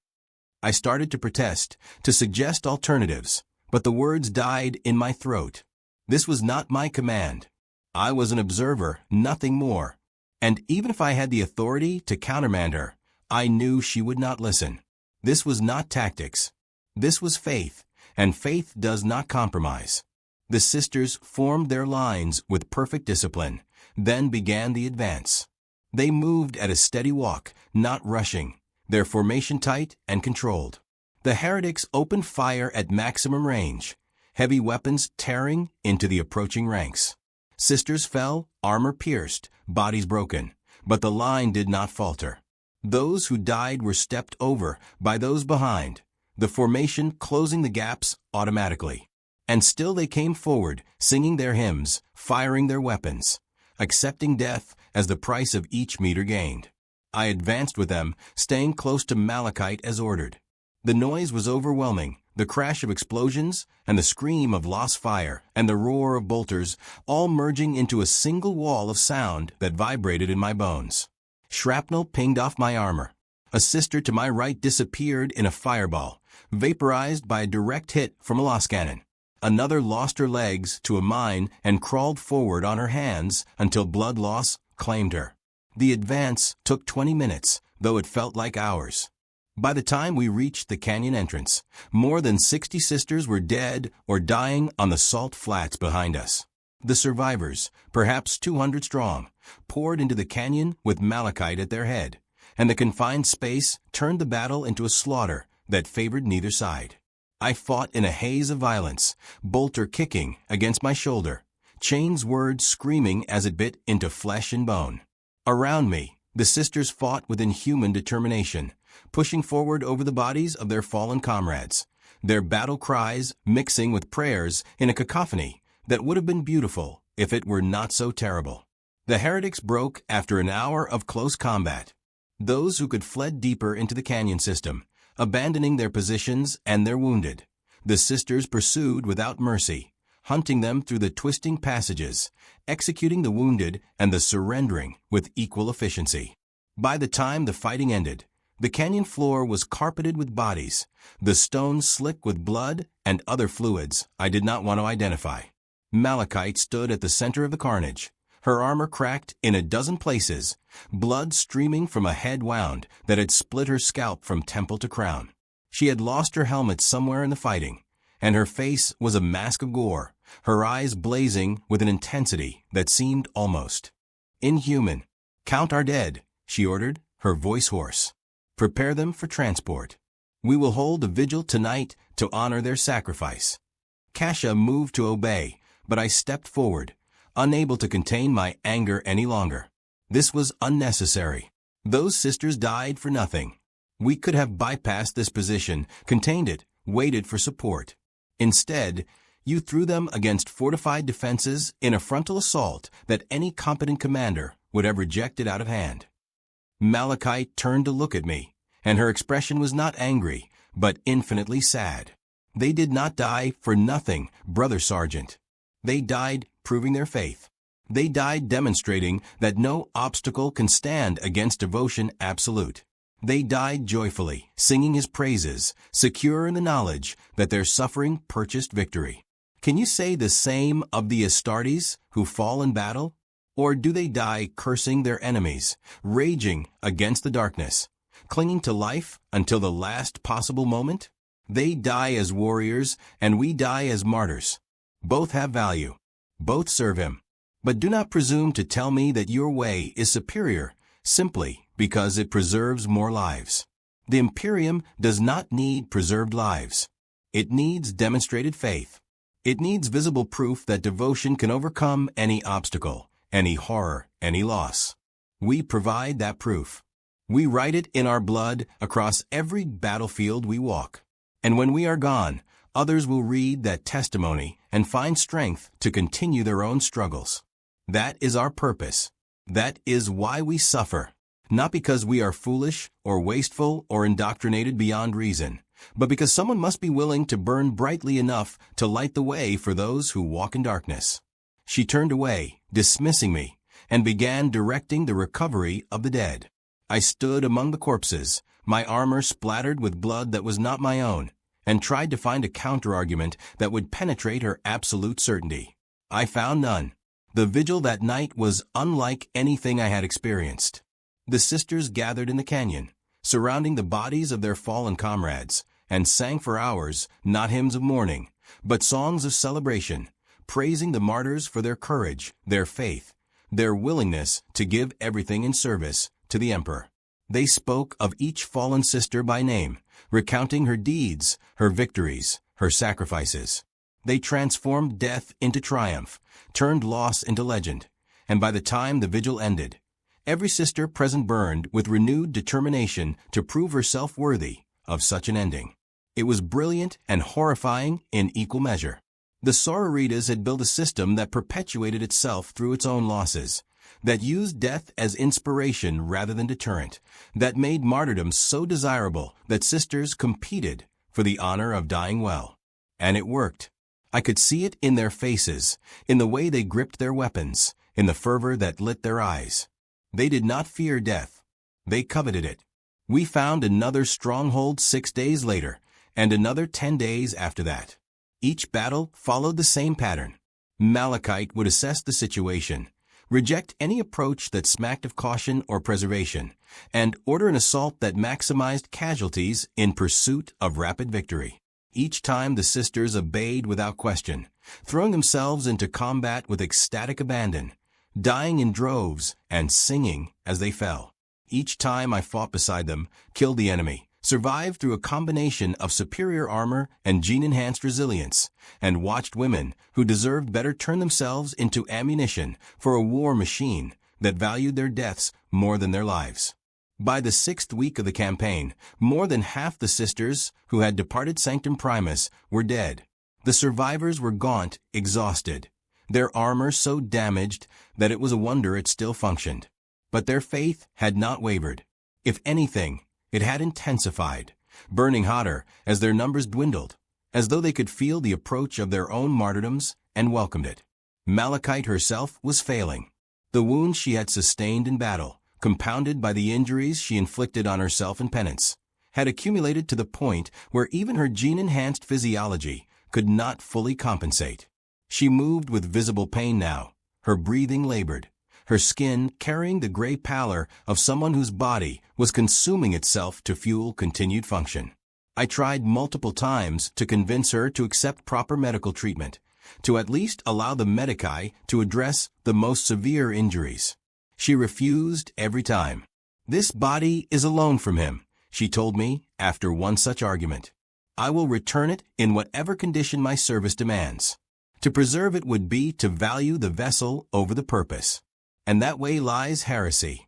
I started to protest, to suggest alternatives, but the words died in my throat. This was not my command. I was an observer, nothing more. And even if I had the authority to countermand her, I knew she would not listen. This was not tactics. This was faith. And faith does not compromise. The sisters formed their lines with perfect discipline, then began the advance. They moved at a steady walk, not rushing, their formation tight and controlled. The heretics opened fire at maximum range, heavy weapons tearing into the approaching ranks. Sisters fell, armor pierced, bodies broken, but the line did not falter. Those who died were stepped over by those behind, the formation closing the gaps automatically. And still they came forward, singing their hymns, firing their weapons, accepting death as the price of each meter gained. I advanced with them, staying close to Malachite as ordered. The noise was overwhelming, the crash of explosions, and the scream of lost fire, and the roar of bolters, all merging into a single wall of sound that vibrated in my bones. Shrapnel pinged off my armor. A sister to my right disappeared in a fireball, vaporized by a direct hit from a lost cannon. Another lost her legs to a mine and crawled forward on her hands until blood loss claimed her. The advance took 20 minutes, though it felt like hours. By the time we reached the canyon entrance, more than 60 sisters were dead or dying on the salt flats behind us. The survivors, perhaps 200 strong, poured into the canyon with Malachite at their head, and the confined space turned the battle into a slaughter that favored neither side. I fought in a haze of violence, bolter kicking against my shoulder, Chain's word screaming as it bit into flesh and bone. Around me, the sisters fought with inhuman determination, pushing forward over the bodies of their fallen comrades, their battle cries mixing with prayers in a cacophony that would have been beautiful if it were not so terrible. The heretics broke after an hour of close combat. Those who could fled deeper into the canyon system, abandoning their positions and their wounded. The sisters pursued without mercy, hunting them through the twisting passages, executing the wounded and the surrendering with equal efficiency. By the time the fighting ended, the canyon floor was carpeted with bodies, the stones slick with blood and other fluids I did not want to identify. Malachite stood at the center of the carnage, her armor cracked in a dozen places, blood streaming from a head wound that had split her scalp from temple to crown. She had lost her helmet somewhere in the fighting, and her face was a mask of gore, her eyes blazing with an intensity that seemed almost inhuman. "Count our dead," she ordered, her voice hoarse. "Prepare them for transport. We will hold a vigil tonight to honor their sacrifice." Kasha moved to obey, but I stepped forward, unable to contain my anger any longer. This was unnecessary. Those sisters died for nothing. We could have bypassed this position, contained it, waited for support. Instead, you threw them against fortified defenses in a frontal assault that any competent commander would have rejected out of hand. Malachite turned to look at me, and her expression was not angry, but infinitely sad. "They did not die for nothing, Brother Sergeant. They died proving their faith. They died demonstrating that no obstacle can stand against devotion absolute. They died joyfully, singing his praises, secure in the knowledge that their suffering purchased victory. Can you say the same of the Astartes who fall in battle? Or do they die cursing their enemies, raging against the darkness, clinging to life until the last possible moment? They die as warriors, and we die as martyrs. Both have value. Both serve him. But do not presume to tell me that your way is superior simply because it preserves more lives. The Imperium does not need preserved lives. It needs demonstrated faith. It needs visible proof that devotion can overcome any obstacle, any horror, any loss. We provide that proof. We write it in our blood across every battlefield we walk. And when we are gone, others will read that testimony and find strength to continue their own struggles. That is our purpose. That is why we suffer. Not because we are foolish or wasteful or indoctrinated beyond reason, but because someone must be willing to burn brightly enough to light the way for those who walk in darkness. She turned away, dismissing me, and began directing the recovery of the dead. I stood among the corpses, my armor splattered with blood that was not my own, and tried to find a counter-argument that would penetrate her absolute certainty. I found none. The vigil that night was unlike anything I had experienced. The sisters gathered in the canyon, surrounding the bodies of their fallen comrades, and sang for hours not hymns of mourning, but songs of celebration, praising the martyrs for their courage, their faith, their willingness to give everything in service to the Emperor. They spoke of each fallen sister by name, recounting her deeds, her victories, her sacrifices. They transformed death into triumph, turned loss into legend, and by the time the vigil ended, every sister present burned with renewed determination to prove herself worthy of such an ending. It was brilliant and horrifying in equal measure. The Sororitas had built a system that perpetuated itself through its own losses, that used death as inspiration rather than deterrent, that made martyrdom so desirable that sisters competed for the honor of dying well. And it worked. I could see it in their faces, in the way they gripped their weapons, in the fervor that lit their eyes. They did not fear death. They coveted it. We found another stronghold 6 days later, and another 10 days after that. Each battle followed the same pattern. Malachite would assess the situation, reject any approach that smacked of caution or preservation, and order an assault that maximized casualties in pursuit of rapid victory. Each time the sisters obeyed without question, throwing themselves into combat with ecstatic abandon, dying in droves and singing as they fell. Each time I fought beside them, killed the enemy, survived through a combination of superior armor and gene-enhanced resilience, and watched women who deserved better turn themselves into ammunition for a war machine that valued their deaths more than their lives. By the 6th week of the campaign, more than half the sisters who had departed Sanctum Primus were dead. The survivors were gaunt, exhausted, their armor so damaged that it was a wonder it still functioned. But their faith had not wavered. If anything, it had intensified, burning hotter as their numbers dwindled, as though they could feel the approach of their own martyrdoms and welcomed it. Malachite herself was failing. The wounds she had sustained in battle, compounded by the injuries she inflicted on herself in penance, had accumulated to the point where even her gene-enhanced physiology could not fully compensate. She moved with visible pain now, her breathing labored, her skin carrying the gray pallor of someone whose body was consuming itself to fuel continued function. I tried multiple times to convince her to accept proper medical treatment, to at least allow the medici to address the most severe injuries. She refused every time. "This body is a loan from him," she told me after one such argument. "I will return it in whatever condition my service demands. To preserve it would be to value the vessel over the purpose. And that way lies heresy.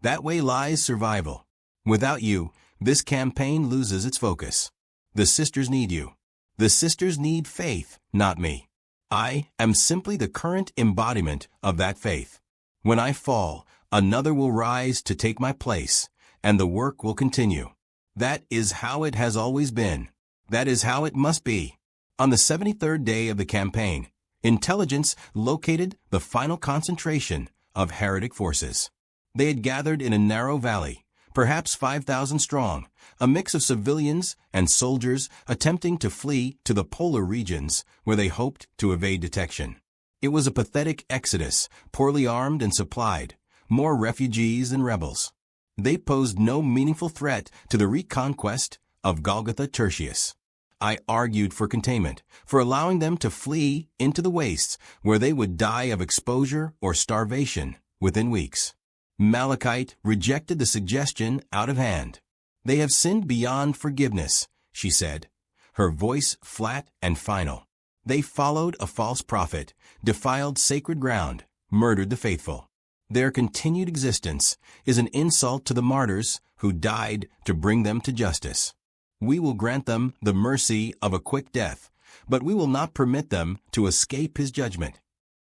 That way lies survival. Without you, this campaign loses its focus. The sisters need you. The sisters need faith, not me. I am simply the current embodiment of that faith. When I fall, another will rise to take my place, and the work will continue. That is how it has always been. That is how it must be." On the 73rd day of the campaign, intelligence located the final concentration of heretic forces. They had gathered in a narrow valley, perhaps 5,000 strong, a mix of civilians and soldiers attempting to flee to the polar regions where they hoped to evade detection. It was a pathetic exodus, poorly armed and supplied, more refugees than rebels. They posed no meaningful threat to the reconquest of Golgotha Tertius. I argued for containment, for allowing them to flee into the wastes where they would die of exposure or starvation within weeks. Malachite rejected the suggestion out of hand. "They have sinned beyond forgiveness," she said, her voice flat and final. "They followed a false prophet, defiled sacred ground, murdered the faithful. Their continued existence is an insult to the martyrs who died to bring them to justice. We will grant them the mercy of a quick death, but we will not permit them to escape his judgment."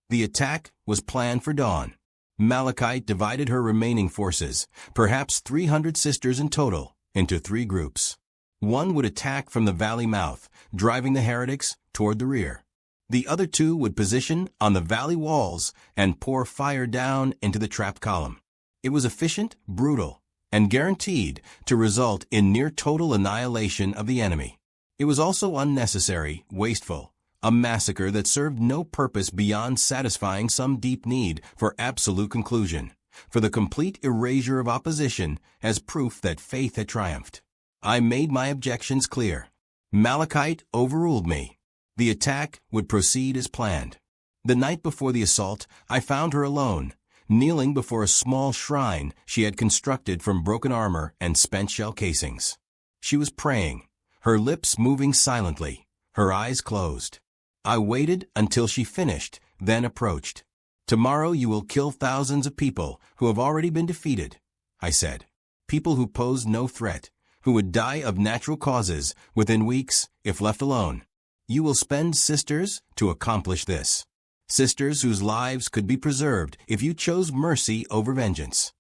The attack was planned for dawn. Malachite divided her remaining forces, perhaps 300 sisters in total, into 3 groups. One would attack from the valley mouth, driving the heretics toward the rear. The other 2 would position on the valley walls and pour fire down into the trapped column. It was efficient, brutal, and guaranteed to result in near-total annihilation of the enemy. It was also unnecessary, wasteful, a massacre that served no purpose beyond satisfying some deep need for absolute conclusion, for the complete erasure of opposition as proof that faith had triumphed. I made my objections clear. Malachite overruled me. The attack would proceed as planned. The night before the assault, I found her alone, kneeling before a small shrine she had constructed from broken armor and spent shell casings. She was praying, her lips moving silently, her eyes closed. I waited until she finished, then approached. "Tomorrow you will kill thousands of people who have already been defeated," I said. "People who pose no threat, who would die of natural causes within weeks if left alone. You will spend sisters to accomplish this. Sisters whose lives could be preserved if you chose mercy over vengeance."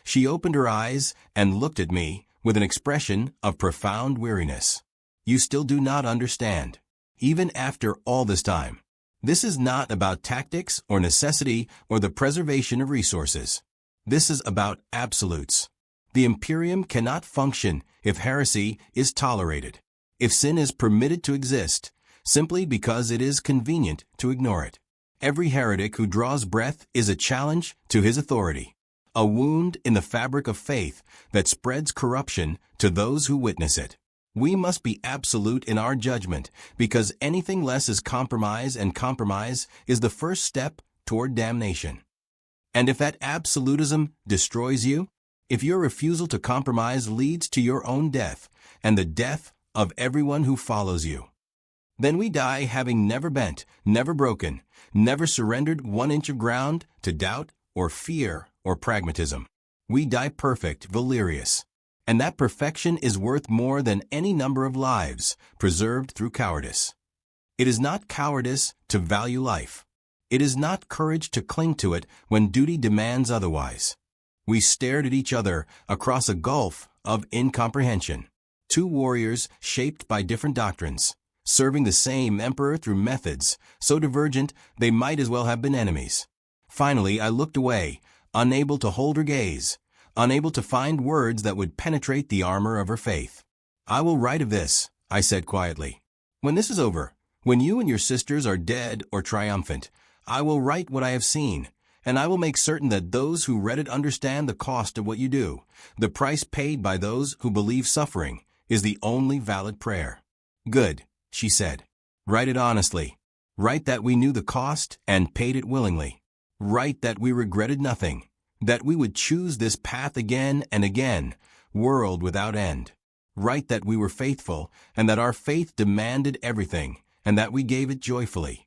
She opened her eyes and looked at me with an expression of profound weariness. "You still do not understand. Even after all this time, this is not about tactics or necessity or the preservation of resources. This is about absolutes. The Imperium cannot function if heresy is tolerated, if sin is permitted to exist, simply because it is convenient to ignore it. Every heretic who draws breath is a challenge to his authority, a wound in the fabric of faith that spreads corruption to those who witness it. We must be absolute in our judgment, because anything less is compromise, and compromise is the first step toward damnation. And if that absolutism destroys you, if your refusal to compromise leads to your own death and the death of everyone who follows you, then we die having never bent, never broken, never surrendered 1 inch of ground to doubt or fear or pragmatism. We die perfect, valerious. And that perfection is worth more than any number of lives preserved through cowardice. It is not cowardice to value life. It is not courage to cling to it when duty demands otherwise. We stared at each other across a gulf of incomprehension. 2 warriors shaped by different doctrines, serving the same emperor through methods so divergent they might as well have been enemies. Finally, I looked away, unable to hold her gaze, unable to find words that would penetrate the armor of her faith. "I will write of this," I said quietly. "When this is over, when you and your sisters are dead or triumphant, I will write what I have seen, and I will make certain that those who read it understand the cost of what you do. The price paid by those who believe suffering is the only valid prayer." "Good," she said. "Write it honestly. Write that we knew the cost and paid it willingly. Write that we regretted nothing, that we would choose this path again and again, world without end. Write that we were faithful, and that our faith demanded everything, and that we gave it joyfully."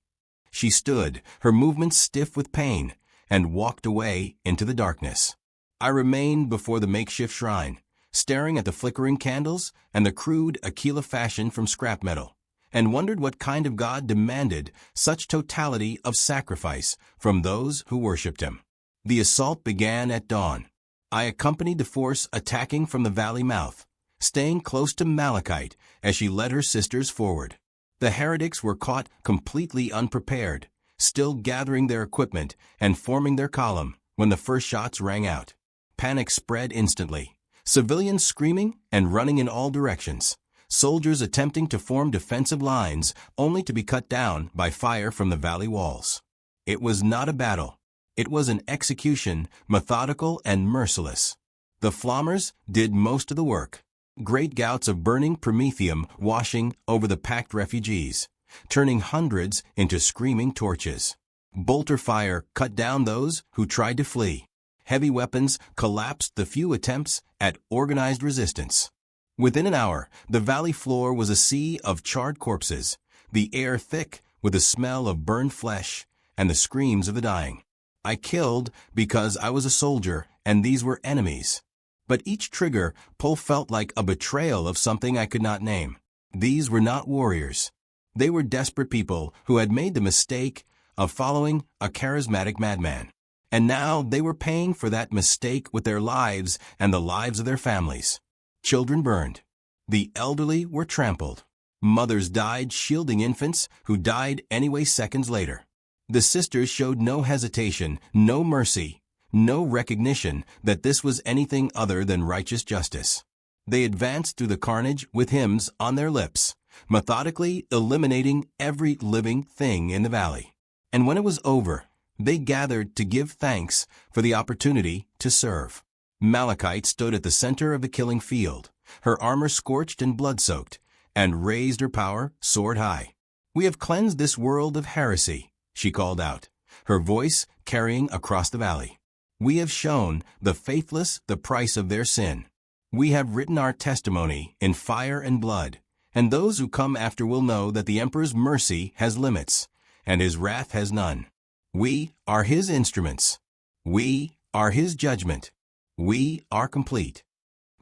She stood, her movements stiff with pain, and walked away into the darkness. I remained before the makeshift shrine, staring at the flickering candles and the crude Aquila fashioned from scrap metal, and wondered what kind of God demanded such totality of sacrifice from those who worshipped him. The assault began at dawn. I accompanied the force attacking from the valley mouth, staying close to Malachite as she led her sisters forward. The heretics were caught completely unprepared, still gathering their equipment and forming their column when the first shots rang out. Panic spread instantly. Civilians screaming and running in all directions. Soldiers attempting to form defensive lines only to be cut down by fire from the valley walls. It was not a battle. It was an execution, methodical and merciless. The flammers did most of the work. Great gouts of burning promethium washing over the packed refugees, turning hundreds into screaming torches. Bolter fire cut down those who tried to flee. Heavy weapons collapsed the few attempts at organized resistance. Within an hour, the valley floor was a sea of charred corpses, the air thick with the smell of burned flesh and the screams of the dying. I killed because I was a soldier, and these were enemies. But each trigger pull felt like a betrayal of something I could not name. These were not warriors. They were desperate people who had made the mistake of following a charismatic madman. And now they were paying for that mistake with their lives and the lives of their families. Children burned. The elderly were trampled. Mothers died shielding infants who died anyway seconds later. The sisters showed no hesitation, no mercy, no recognition that this was anything other than righteous justice. They advanced through the carnage with hymns on their lips, methodically eliminating every living thing in the valley. And when it was over, they gathered to give thanks for the opportunity to serve. Malachite stood at the center of the killing field, her armor scorched and blood-soaked, and raised her power sword high. "We have cleansed this world of heresy," she called out, her voice carrying across the valley. "We have shown the faithless the price of their sin. We have written our testimony in fire and blood, and those who come after will know that the Emperor's mercy has limits, and his wrath has none. We are his instruments. We are his judgment. We are complete."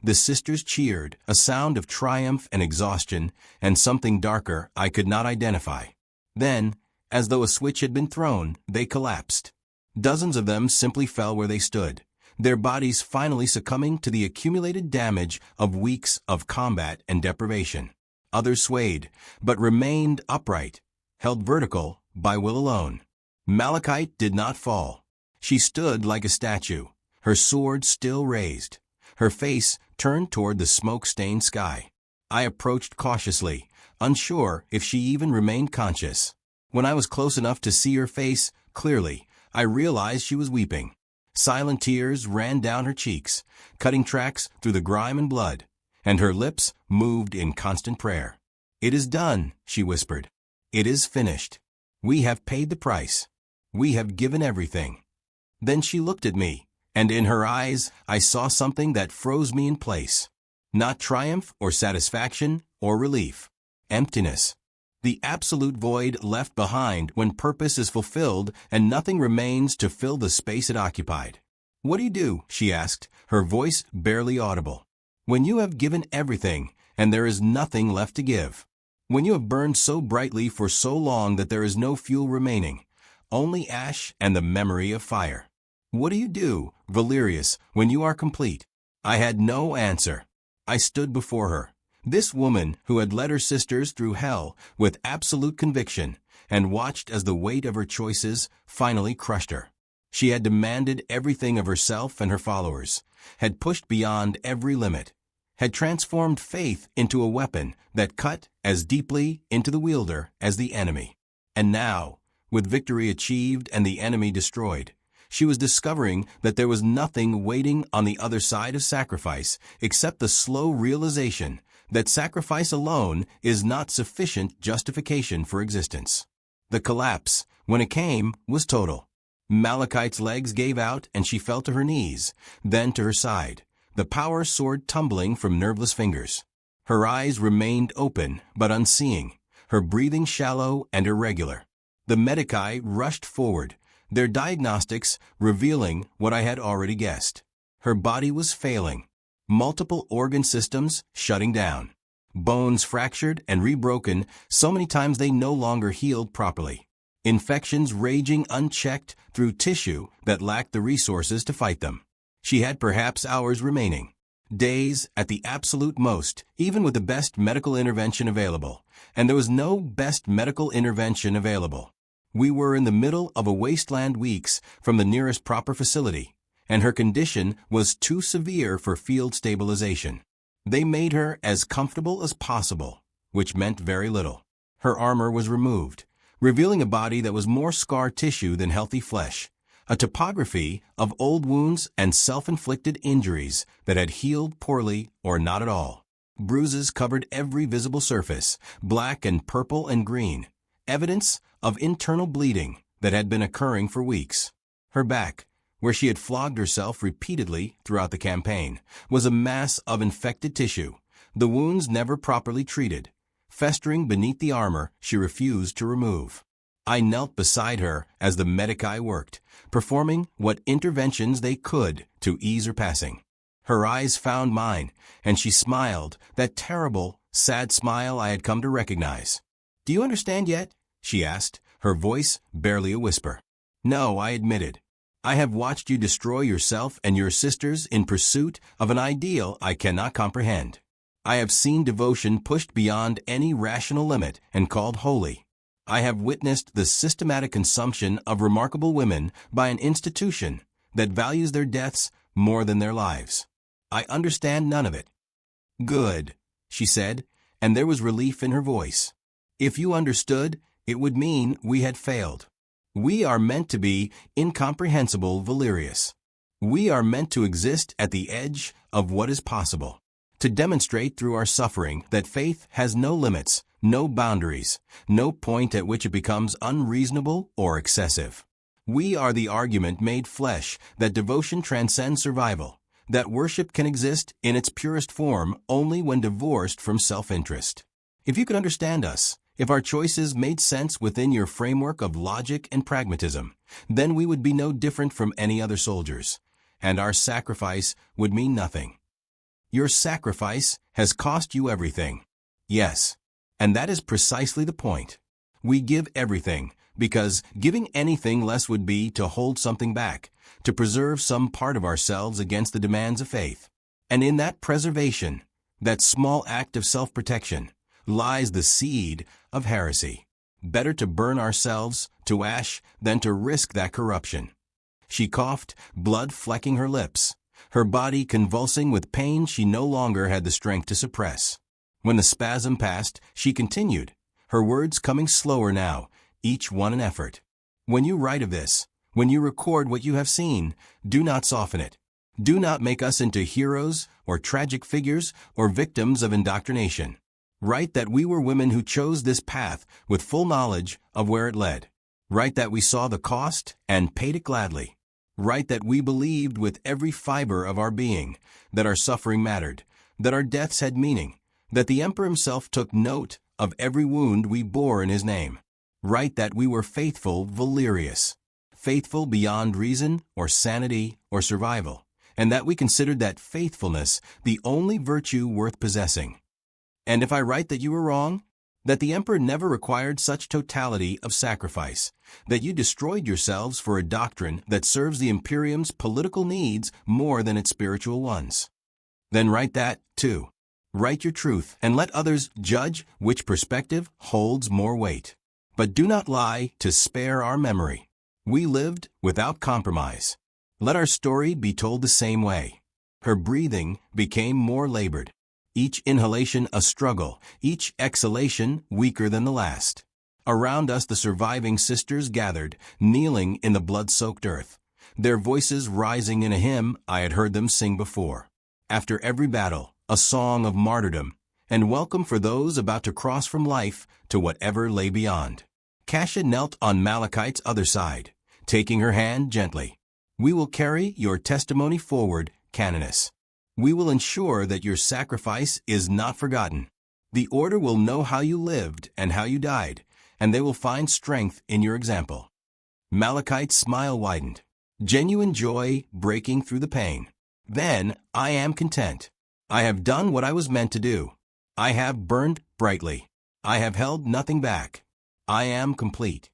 The sisters cheered, a sound of triumph and exhaustion, and something darker I could not identify. Then, as though a switch had been thrown, they collapsed. Dozens of them simply fell where they stood, their bodies finally succumbing to the accumulated damage of weeks of combat and deprivation. Others swayed, but remained upright, held vertical by will alone. Malachite did not fall. She stood like a statue, her sword still raised, her face turned toward the smoke-stained sky. I approached cautiously, unsure if she even remained conscious. When I was close enough to see her face clearly, I realized she was weeping. Silent tears ran down her cheeks, cutting tracks through the grime and blood, and her lips moved in constant prayer. "It is done," she whispered. "It is finished. We have paid the price. We have given everything." Then she looked at me, and in her eyes I saw something that froze me in place. Not triumph or satisfaction or relief. Emptiness. The absolute void left behind when purpose is fulfilled and nothing remains to fill the space it occupied. "What do you do?" she asked, her voice barely audible. "When you have given everything and there is nothing left to give. When you have burned so brightly for so long that there is no fuel remaining, only ash and the memory of fire. What do you do, Valerius, when you are complete?" I had no answer. I stood before her, this woman who had led her sisters through hell with absolute conviction, and watched as the weight of her choices finally crushed her. She had demanded everything of herself and her followers, had pushed beyond every limit, had transformed faith into a weapon that cut as deeply into the wielder as the enemy. And now, with victory achieved and the enemy destroyed, she was discovering that there was nothing waiting on the other side of sacrifice except the slow realization that sacrifice alone is not sufficient justification for existence. The collapse, when it came, was total. Malachite's legs gave out and she fell to her knees, then to her side, the power sword tumbling from nerveless fingers. Her eyes remained open but unseeing, her breathing shallow and irregular. The medici rushed forward, their diagnostics revealing what I had already guessed. Her body was failing, multiple organ systems shutting down, bones fractured and rebroken so many times they no longer healed properly, infections raging unchecked through tissue that lacked the resources to fight them. She had perhaps hours remaining, days at the absolute most, even with the best medical intervention available, and there was no best medical intervention available. We were in the middle of a wasteland weeks from the nearest proper facility, and her condition was too severe for field stabilization. They made her as comfortable as possible, which meant very little. Her armor was removed, revealing a body that was more scar tissue than healthy flesh, a topography of old wounds and self-inflicted injuries that had healed poorly or not at all. Bruises covered every visible surface, black and purple and green, evidence of internal bleeding that had been occurring for weeks. Her back, where she had flogged herself repeatedly throughout the campaign, was a mass of infected tissue, the wounds never properly treated, festering beneath the armor she refused to remove. I knelt beside her as the medici worked, performing what interventions they could to ease her passing. Her eyes found mine, and she smiled, that terrible, sad smile I had come to recognize. "Do you understand yet?" she asked, her voice barely a whisper. "No," I admitted. "I have watched you destroy yourself and your sisters in pursuit of an ideal I cannot comprehend. I have seen devotion pushed beyond any rational limit and called holy. I have witnessed the systematic consumption of remarkable women by an institution that values their deaths more than their lives. I understand none of it." "Good," she said, and there was relief in her voice. "If you understood, it would mean we had failed. We are meant to be incomprehensible, Valerius. We are meant to exist at the edge of what is possible, to demonstrate through our suffering that faith has no limits, no boundaries, no point at which it becomes unreasonable or excessive. We are the argument made flesh that devotion transcends survival, that worship can exist in its purest form only when divorced from self-interest. If you could understand us, if our choices made sense within your framework of logic and pragmatism, then we would be no different from any other soldiers, and our sacrifice would mean nothing. Your sacrifice has cost you everything. Yes, and that is precisely the point. We give everything, because giving anything less would be to hold something back, to preserve some part of ourselves against the demands of faith. And in that preservation, that small act of self-protection, lies the seed of heresy. Better to burn ourselves to ash than to risk that corruption." She coughed, blood flecking her lips, her body convulsing with pain she no longer had the strength to suppress. When the spasm passed, she continued, her words coming slower now, each one an effort. "When you write of this, when you record what you have seen, do not soften it. Do not make us into heroes or tragic figures or victims of indoctrination. Write that we were women who chose this path with full knowledge of where it led. Write that we saw the cost and paid it gladly. Write that we believed with every fiber of our being that our suffering mattered, that our deaths had meaning, that the Emperor himself took note of every wound we bore in his name. Write that we were faithful Valerius, faithful beyond reason or sanity or survival, and that we considered that faithfulness the only virtue worth possessing. And if I write that you were wrong, that the Emperor never required such totality of sacrifice, that you destroyed yourselves for a doctrine that serves the Imperium's political needs more than its spiritual ones, then write that, too. Write your truth and let others judge which perspective holds more weight. But do not lie to spare our memory. We lived without compromise. Let our story be told the same way. Her breathing became more labored. Each inhalation a struggle, each exhalation weaker than the last. Around us the surviving sisters gathered, kneeling in the blood-soaked earth, their voices rising in a hymn I had heard them sing before. After every battle, a song of martyrdom, and welcome for those about to cross from life to whatever lay beyond. Kasha knelt on Malachite's other side, taking her hand gently. We will carry your testimony forward, Canoness. We will ensure that your sacrifice is not forgotten. The Order will know how you lived and how you died, and they will find strength in your example. Malachite's smile widened, genuine joy breaking through the pain. Then I am content. I have done what I was meant to do. I have burned brightly. I have held nothing back. I am complete.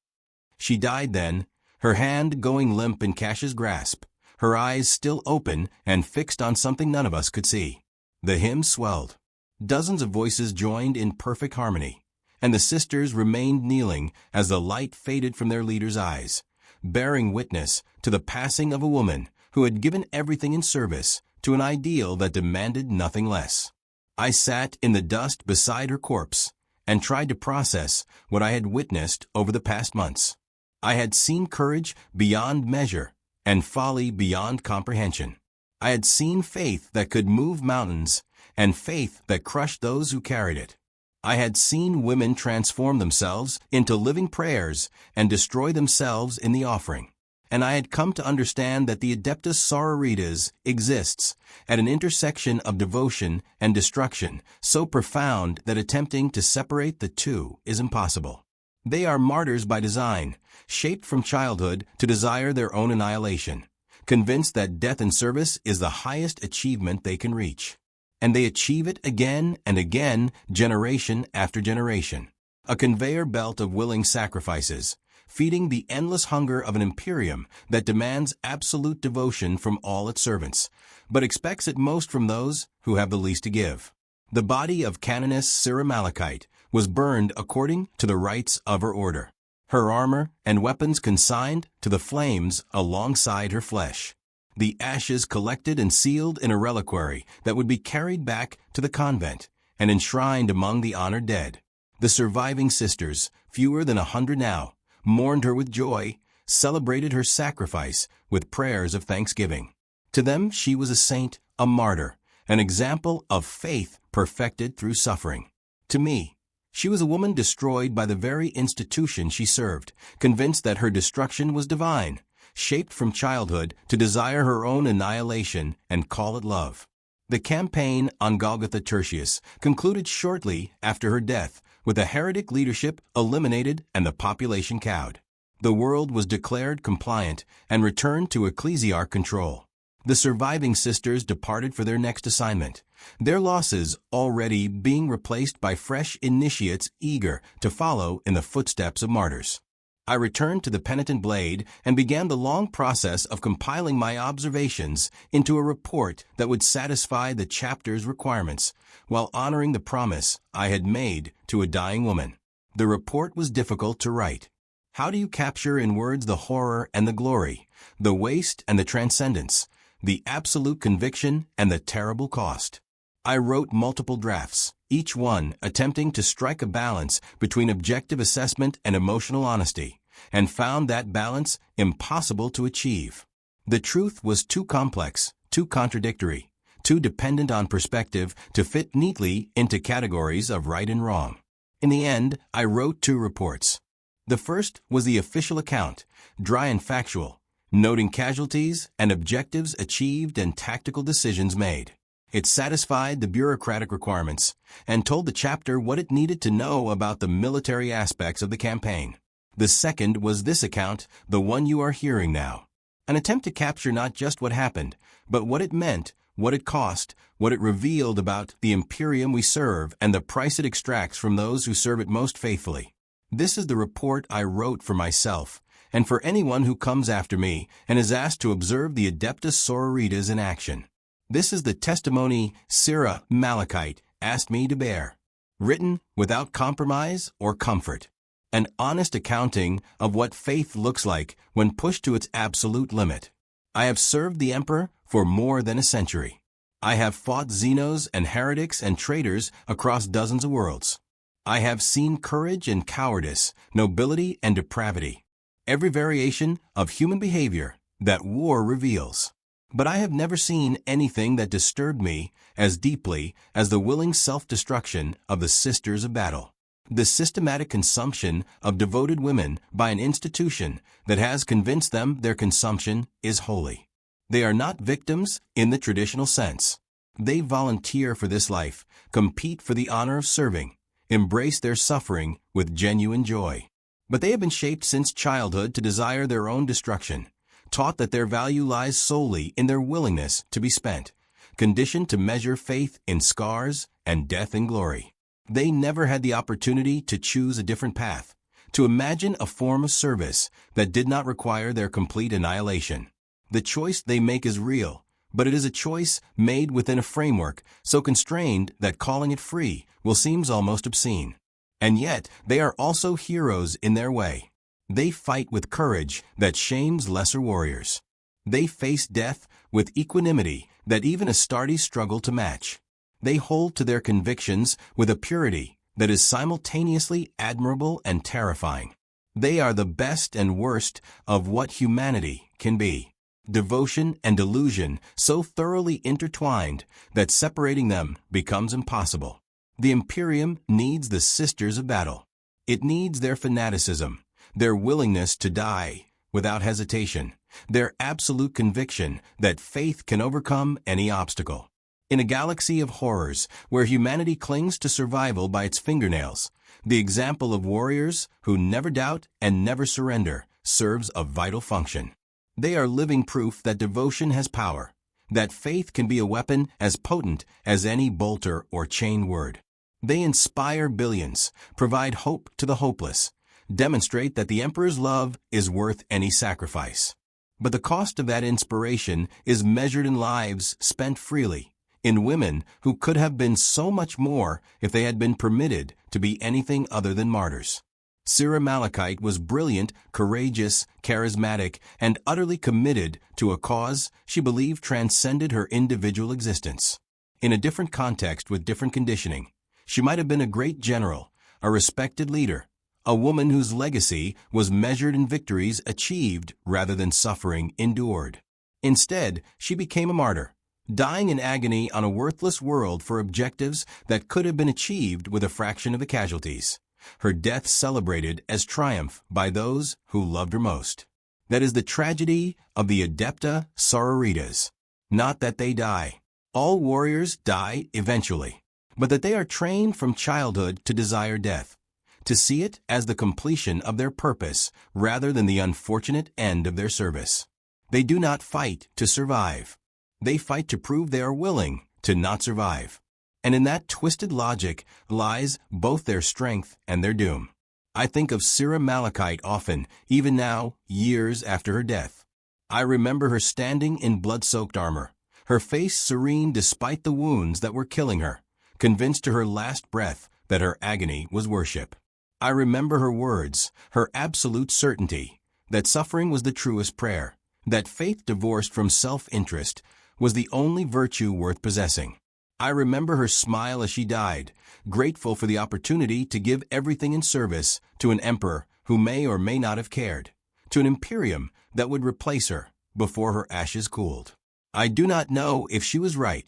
She died then, her hand going limp in Kasha's grasp, her eyes still open and fixed on something none of us could see. The hymn swelled. Dozens of voices joined in perfect harmony, and the sisters remained kneeling as the light faded from their leader's eyes, bearing witness to the passing of a woman who had given everything in service to an ideal that demanded nothing less. I sat in the dust beside her corpse and tried to process what I had witnessed over the past months. I had seen courage beyond measure and folly beyond comprehension. I had seen faith that could move mountains and faith that crushed those who carried it. I had seen women transform themselves into living prayers and destroy themselves in the offering. And I had come to understand that the Adeptus Sororitas exists at an intersection of devotion and destruction so profound that attempting to separate the two is impossible. They are martyrs by design, shaped from childhood to desire their own annihilation, convinced that death in service is the highest achievement they can reach. And they achieve it again and again, generation after generation. A conveyor belt of willing sacrifices, feeding the endless hunger of an Imperium that demands absolute devotion from all its servants, but expects it most from those who have the least to give. The body of Canoness Sira Malachite was burned according to the rites of her order, her armor and weapons consigned to the flames alongside her flesh, the ashes collected and sealed in a reliquary that would be carried back to the convent and enshrined among the honored dead. The surviving sisters, fewer than 100 now, mourned her with joy, celebrated her sacrifice with prayers of thanksgiving. To them she was a saint, a martyr, an example of faith perfected through suffering. To me, she was a woman destroyed by the very institution she served, convinced that her destruction was divine, shaped from childhood to desire her own annihilation and call it love. The campaign on Golgotha Tertius concluded shortly after her death, with the heretic leadership eliminated and the population cowed. The world was declared compliant and returned to ecclesiarch control. The surviving sisters departed for their next assignment, their losses already being replaced by fresh initiates eager to follow in the footsteps of martyrs. I returned to the penitent blade and began the long process of compiling my observations into a report that would satisfy the chapter's requirements, while honoring the promise I had made to a dying woman. The report was difficult to write. How do you capture in words the horror and the glory, the waste and the transcendence, the absolute conviction and the terrible cost? I wrote multiple drafts, each one attempting to strike a balance between objective assessment and emotional honesty, and found that balance impossible to achieve. The truth was too complex, too contradictory, too dependent on perspective to fit neatly into categories of right and wrong. In the end, I wrote 2 reports. The first was the official account, dry and factual, noting casualties and objectives achieved and tactical decisions made. It satisfied the bureaucratic requirements and told the chapter what it needed to know about the military aspects of the campaign. The second was this account, the one you are hearing now. An attempt to capture not just what happened, but what it meant, what it cost, what it revealed about the Imperium we serve, and the price it extracts from those who serve it most faithfully. This is the report I wrote for myself, and for anyone who comes after me and is asked to observe the Adeptus Sororitas in action. This is the testimony Sarah Malachite asked me to bear, written without compromise or comfort. An honest accounting of what faith looks like when pushed to its absolute limit. I have served the Emperor for more than a century. I have fought Xenos and heretics and traitors across dozens of worlds. I have seen courage and cowardice, nobility and depravity, every variation of human behavior that war reveals. But I have never seen anything that disturbed me as deeply as the willing self-destruction of the Sisters of Battle. The systematic consumption of devoted women by an institution that has convinced them their consumption is holy. They are not victims in the traditional sense. They volunteer for this life, compete for the honor of serving, embrace their suffering with genuine joy. But they have been shaped since childhood to desire their own destruction, taught that their value lies solely in their willingness to be spent, conditioned to measure faith in scars and death in glory. They never had the opportunity to choose a different path, to imagine a form of service that did not require their complete annihilation. The choice they make is real, but it is a choice made within a framework so constrained that calling it free will seem almost obscene. And yet, they are also heroes in their way. They fight with courage that shames lesser warriors. They face death with equanimity that even Astartes struggle to match. They hold to their convictions with a purity that is simultaneously admirable and terrifying. They are the best and worst of what humanity can be. Devotion and delusion so thoroughly intertwined that separating them becomes impossible. The Imperium needs the Sisters of Battle. It needs their fanaticism, their willingness to die without hesitation, their absolute conviction that faith can overcome any obstacle. In a galaxy of horrors where humanity clings to survival by its fingernails, the example of warriors who never doubt and never surrender serves a vital function. They are living proof that devotion has power, that faith can be a weapon as potent as any bolter or chain word. They inspire billions, provide hope to the hopeless, demonstrate that the Emperor's love is worth any sacrifice. But the cost of that inspiration is measured in lives spent freely, in women who could have been so much more if they had been permitted to be anything other than martyrs. Sarah Malachite was brilliant, courageous, charismatic, and utterly committed to a cause she believed transcended her individual existence. In a different context with different conditioning, she might have been a great general, a respected leader, a woman whose legacy was measured in victories achieved rather than suffering endured. Instead, she became a martyr, dying in agony on a worthless world for objectives that could have been achieved with a fraction of the casualties. Her death celebrated as triumph by those who loved her most. That is the tragedy of the Adepta Sororitas. Not that they die. All warriors die eventually, but that they are trained from childhood to desire death, to see it as the completion of their purpose rather than the unfortunate end of their service. They do not fight to survive. They fight to prove they are willing to not survive. And in that twisted logic lies both their strength and their doom. I think of Sarah Malachite often, even now, years after her death. I remember her standing in blood-soaked armor, her face serene despite the wounds that were killing her, convinced to her last breath that her agony was worship. I remember her words, her absolute certainty, that suffering was the truest prayer, that faith divorced from self-interest was the only virtue worth possessing. I remember her smile as she died, grateful for the opportunity to give everything in service to an emperor who may or may not have cared, to an imperium that would replace her before her ashes cooled. I do not know if she was right.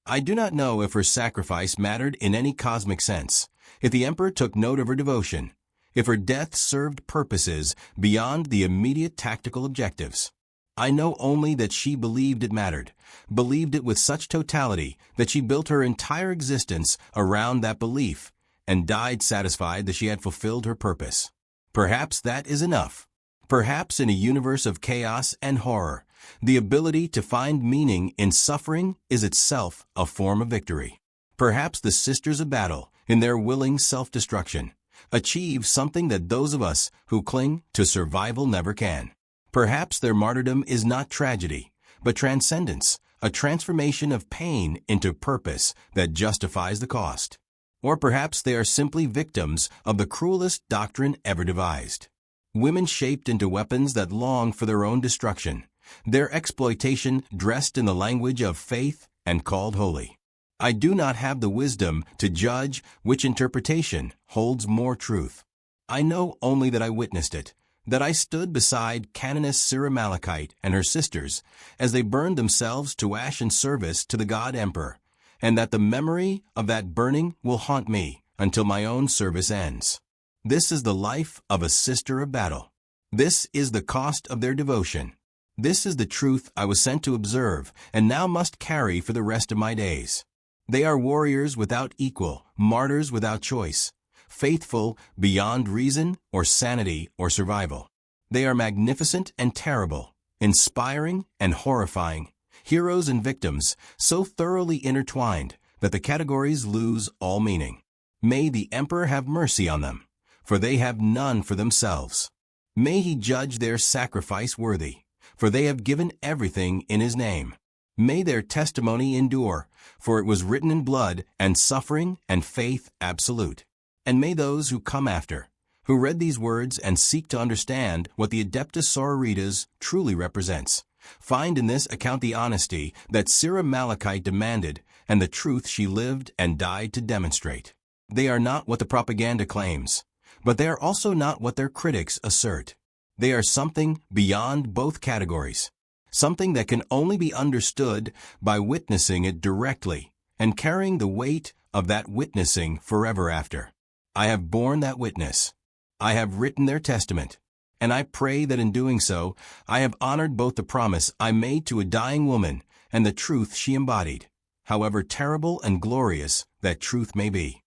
I do not know if her sacrifice mattered in any cosmic sense, if the Emperor took note of her devotion, if her death served purposes beyond the immediate tactical objectives. I know only that she believed it mattered, believed it with such totality that she built her entire existence around that belief, and died satisfied that she had fulfilled her purpose. Perhaps that is enough. Perhaps in a universe of chaos and horror, the ability to find meaning in suffering is itself a form of victory. Perhaps the Sisters of Battle, in their willing self-destruction, achieve something that those of us who cling to survival never can. Perhaps their martyrdom is not tragedy, but transcendence, a transformation of pain into purpose that justifies the cost. Or perhaps they are simply victims of the cruelest doctrine ever devised. Women shaped into weapons that long for their own destruction, their exploitation dressed in the language of faith and called holy. I do not have the wisdom to judge which interpretation holds more truth. I know only that I witnessed it, that I stood beside Canoness Cira Malachite and her sisters as they burned themselves to ash in service to the God Emperor, and that the memory of that burning will haunt me until my own service ends. This is the life of a Sister of Battle. This is the cost of their devotion. This is the truth I was sent to observe and now must carry for the rest of my days. They are warriors without equal, martyrs without choice, faithful beyond reason or sanity or survival. They are magnificent and terrible, inspiring and horrifying, heroes and victims, so thoroughly intertwined that the categories lose all meaning. May the Emperor have mercy on them, for they have none for themselves. May he judge their sacrifice worthy, for they have given everything in his name. May their testimony endure, for it was written in blood and suffering and faith absolute. And may those who come after, who read these words and seek to understand what the Adeptus Sororitas truly represents, find in this account the honesty that Cira Malachite demanded and the truth she lived and died to demonstrate. They are not what the propaganda claims, but they are also not what their critics assert. They are something beyond both categories, something that can only be understood by witnessing it directly and carrying the weight of that witnessing forever after. I have borne that witness. I have written their testament, and I pray that in doing so, I have honored both the promise I made to a dying woman and the truth she embodied, however terrible and glorious that truth may be.